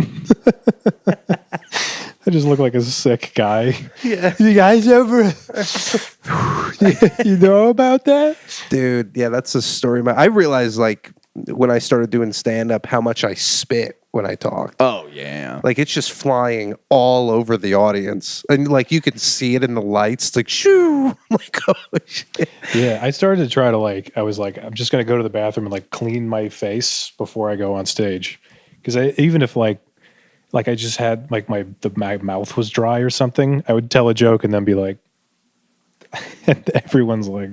I just look like a sick guy. Yeah. You guys ever? You know about that? Dude, yeah, that's a story. I realized like when I started doing stand up how much I spit when I talk. Oh yeah. Like it's just flying all over the audience. And like you can see it in the lights. It's like shoo. I'm like, oh shit. Yeah, I started to try to I was like, I'm just gonna go to the bathroom and like clean my face before I go on stage. Because even if like I just had like my mouth was dry or something, I would tell a joke and then be like, and everyone's like,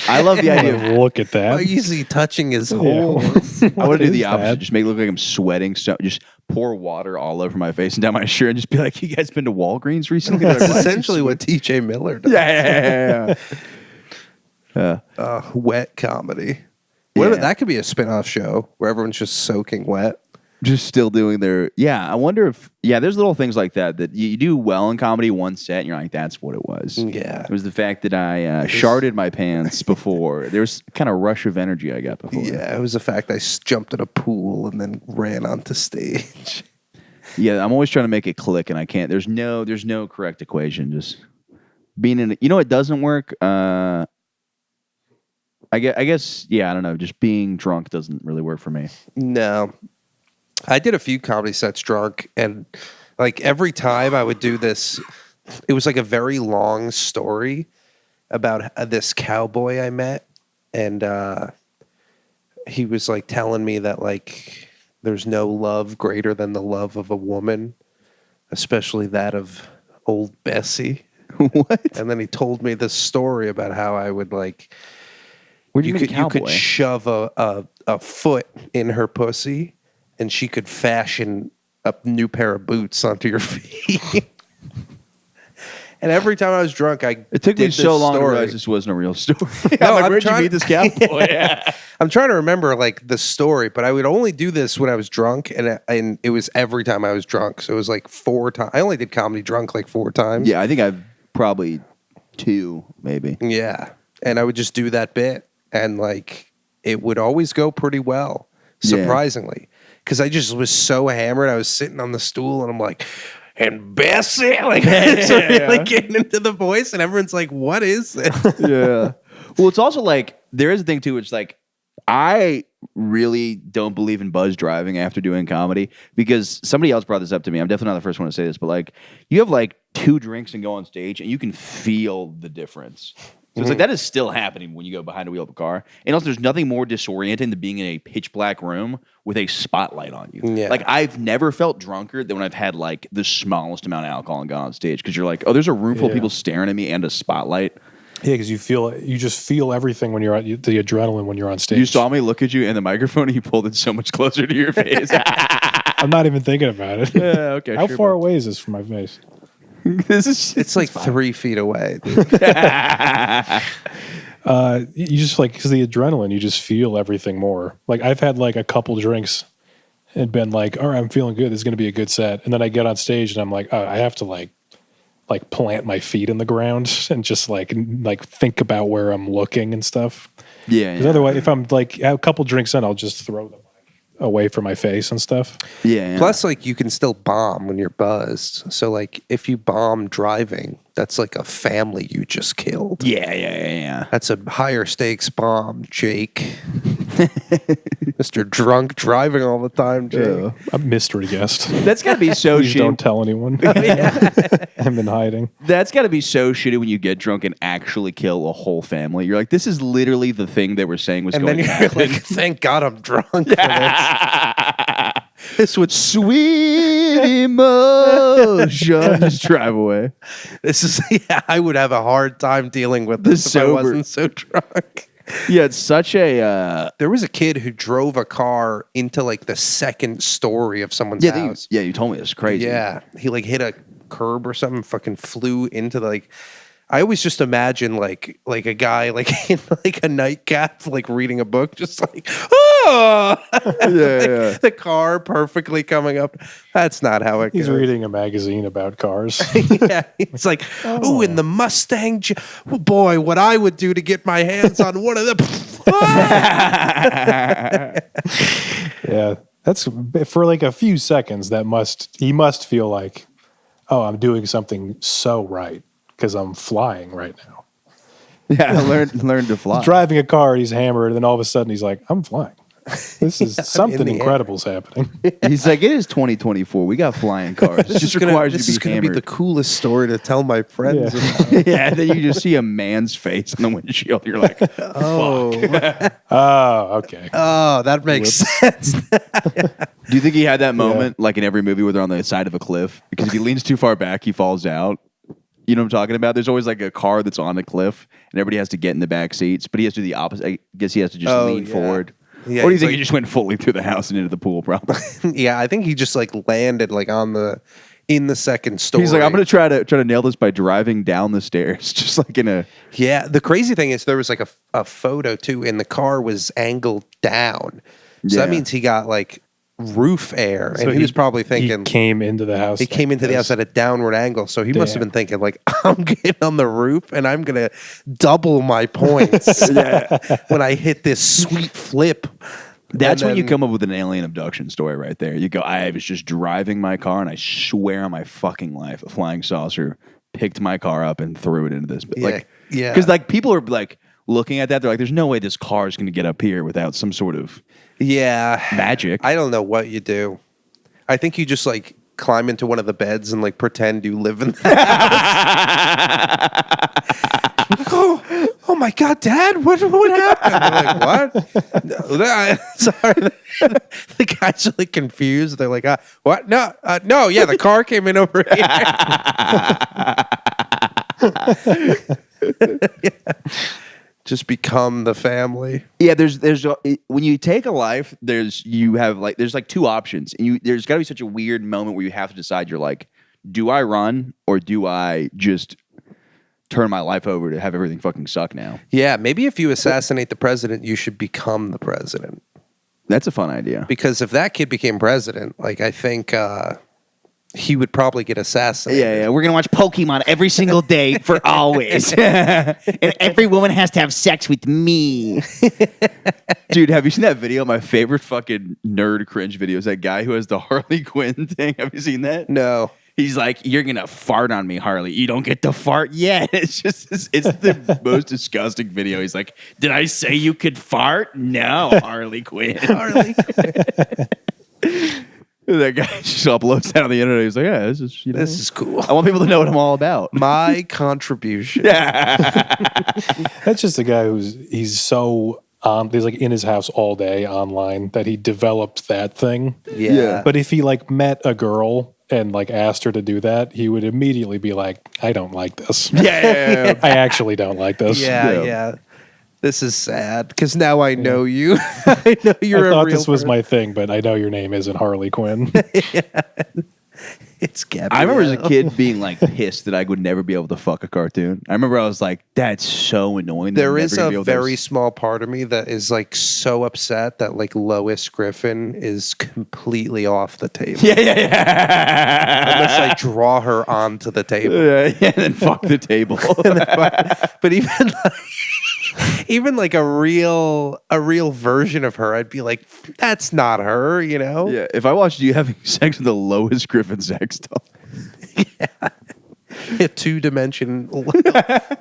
I love the idea of look at that. Why is he touching his hole? I want to do the is opposite. that? Just make it look like I'm sweating. So just pour water all over my face and down my shirt, and just be like, "You guys been to Walgreens recently?" They're That's like, essentially what TJ Miller does. Yeah. Wet comedy. Yeah. That could be a spin-off show where everyone's just soaking wet. just still doing their. Yeah, I wonder if. Yeah, there's little things like that you do well in comedy one set, and you're like, that's what it was. Yeah. It was the fact that I sharded my pants before. There was kind of rush of energy I got before. Yeah, it was the fact I jumped in a pool and then ran onto stage. Yeah, I'm always trying to make it click, and I can't. There's no correct equation. Just being in. You know, it doesn't work. I guess. Yeah, I don't know. Just being drunk doesn't really work for me. No. I did a few comedy sets drunk, and like every time I would do this, it was like a very long story about this cowboy I met, and he was like telling me that like there's no love greater than the love of a woman, especially that of old Bessie. What? And then he told me this story about how I would like You could shove a foot in her pussy, and she could fashion a new pair of boots onto your feet. And every time I was drunk, It took me so long to realize this wasn't a real story. No, I'm like, I'm where'd you trying- meet this cowboy? I'm trying to remember like the story, but I would only do this when I was drunk, and it was every time I was drunk. So it was like 4 times. I only did comedy drunk like 4 times. Yeah, I think I've probably 2, maybe. Yeah. And I would just do that bit, and like it would always go pretty well, surprisingly. Because I just was so hammered. I was sitting on the stool, and I'm like, and Bessie, like it's really getting into the voice, and everyone's like, what is it? Yeah. Well, it's also like there is a thing too. It's like I really don't believe in buzz driving after doing comedy, because somebody else brought this up to me. I'm definitely not the first one to say this, but like you have like 2 drinks and go on stage, and you can feel the difference. So it's like that is still happening when you go behind the wheel of a car. And also, there's nothing more disorienting than being in a pitch black room with a spotlight on you. Yeah. Like I've never felt drunker than when I've had like the smallest amount of alcohol and gone on stage, because you're like, oh, there's a room full of people staring at me and a spotlight. Yeah, because you just feel everything when you're on the adrenaline when you're on stage. You saw me look at you in the microphone, and you pulled it so much closer to your face. I'm not even thinking about it. Yeah, okay. How sure, far bud. away is this from my face? It's like 3 feet away, dude. You just like, because the adrenaline, you just feel everything more. Like I've had like a couple drinks and been like, all right, I'm feeling good. This is going to be a good set. And then I get on stage and I'm like, oh, I have to like plant my feet in the ground and just like think about where I'm looking and stuff. Yeah. Because otherwise, if I'm like a couple drinks in, I'll just throw them away from my face and stuff. Yeah. Plus, like, you can still bomb when you're buzzed. So, like, if you bomb driving, that's like a family you just killed. Yeah. That's a higher stakes bomb, Jake. Mr. Drunk driving all the time, Jake. A mystery guest. That's got to be so Please don't shitty. tell anyone. I'm been hiding. That's got to be so shitty when you get drunk and actually kill a whole family. You're like, this is literally the thing they were saying was And going then to you're happen. like, thank God I'm drunk for this. This would Sweet emotion. Just drive away. This is I would have a hard time dealing with this if sober. I wasn't so drunk. Yeah, it's such a... There was a kid who drove a car into like the second story of someone's house. you told me. It's crazy. Yeah, he like hit a curb or something, fucking flew into the, like. I always just imagine like a guy like in like a nightcap, like reading a book, just like Yeah. the car perfectly coming up. That's not how it He's goes. reading a magazine about cars. Yeah, it's like, oh, in the Mustang. Oh, boy, what I would do to get my hands on one of them. Yeah, that's for like a few seconds. He must feel like, oh, I'm doing something so right because I'm flying right now. Yeah, learn to fly. Driving a car, he's hammered, and then all of a sudden he's like, I'm flying. This is something the air. incredible's happening. He's like, it is 2024. We got flying cars. It just requires you to be gonna be the hammered. coolest story to tell my friends Yeah. about. Yeah, then you just see a man's face on the windshield. You're like, Oh, Okay. oh, that makes sense. do you think he had that moment like in every movie where they're on the side of a cliff? Because if he leans too far back, he falls out. You know what I'm talking about? There's always like a car that's on a cliff and everybody has to get in the back seats, but he has to do the opposite. I guess he has to just lean yeah. forward. Yeah, or do you he's think like- he just went fully through the house and into the pool? Probably. Yeah, I think he just like landed like in the second story. He's like, I'm gonna try to nail this by driving down the stairs, just like in a. Yeah, the crazy thing is there was like a photo too, and the car was angled down. So that Yeah. means he got like roof air, So and he was probably he thinking came into the house. he came like into the house this. at a downward angle, so he must have Damn. been thinking like, I'm getting on the roof and I'm gonna double my points when I hit this sweet flip. That's And when you then- come up with an alien abduction story right there. You go, I was just driving my car, and I swear on my fucking life, a flying saucer picked my car up and threw it into this. Yeah. Because like people are like looking at that, they're like, "There's no way this car is going to get up here without some sort of Yeah. magic." I don't know what you do. I think you just like climb into one of the beds and like pretend you live in the house. Oh my God, Dad, what happened? I'm like, what? No, sorry. The guys are like confused. They're like, what? No, yeah, the car came in over here. Just become the family. Yeah, there's when you take a life, there's like two options, and there's got to be such a weird moment where you have to decide. You're like, do I run or do I just turn my life over to have everything fucking suck now? Yeah, maybe if you assassinate the president, you should become the president. That's a fun idea. Because if that kid became president, like I think he would probably get assassinated. Yeah. We're gonna watch Pokemon every single day for always, and every woman has to have sex with me. Dude, have you seen that video? My favorite fucking nerd cringe video is that guy who has the Harley Quinn thing. Have you seen that? No. He's like, "You're gonna fart on me, Harley. You don't get to fart yet." It's just, it's the most disgusting video. He's like, "Did I say you could fart? No, Harley Quinn." Harley. That guy just uploads that on the internet. He's like, "Yeah, this is cool. I want people to know what I'm all about." My contribution. That's just a guy he's so he's like in his house all day online that he developed that thing. Yeah. But if he like met a girl and like asked her to do that, he would immediately be like, I don't like this. Yeah. I actually don't like this. Yeah. This is sad because now I know you. I know you're I thought a real this was person. my thing, but I know your name isn't Harley Quinn. It's Gabrielle. I remember as a kid being like pissed that I would never be able to fuck a cartoon. I remember I was like, "That's so annoying." that I'm There never is gonna be a able to very small part of me that is like so upset that like Lois Griffin is completely off the table. Yeah. Unless I draw her onto the table. Yeah, and then fuck the table. But even like a real version of her, I'd be like, that's not her, you know? Yeah, if I watched you having sex with the Lois Griffin sex doll, A 2-dimension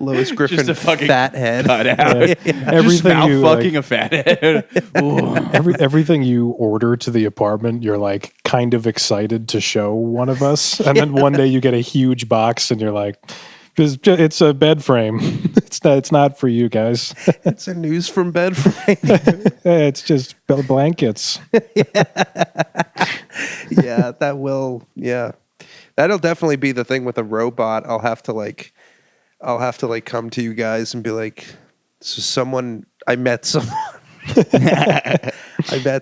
Lois Griffin just a fucking fat head. cut out. Just Everything mouth you fucking like, a fat head. Ooh. everything you order to the apartment, you're like kind of excited to show one of us, and then one day you get a huge box, and you're like, "It's a bed frame. It's not for you guys. It's a news from bed frame. It's just blankets." Yeah, that'll definitely be the thing with a robot. I'll have to like come to you guys and be like, I met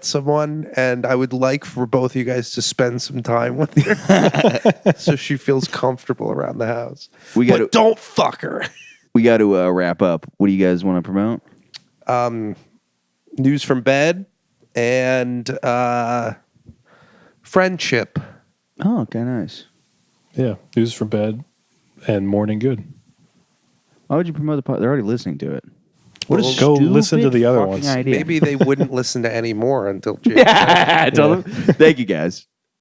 someone and I would like for both of you guys to spend some time with her so she feels comfortable around the house. But don't fuck her. We got to wrap up. What do you guys want to promote? News from bed and friendship. Oh, okay, nice. Yeah, news from bed and morning good. Why would you promote the pod? They're already listening to it. What Well, a go listen to stupid the other fucking ones. idea. Maybe they wouldn't listen to any more until January. Tell them. Thank you, guys.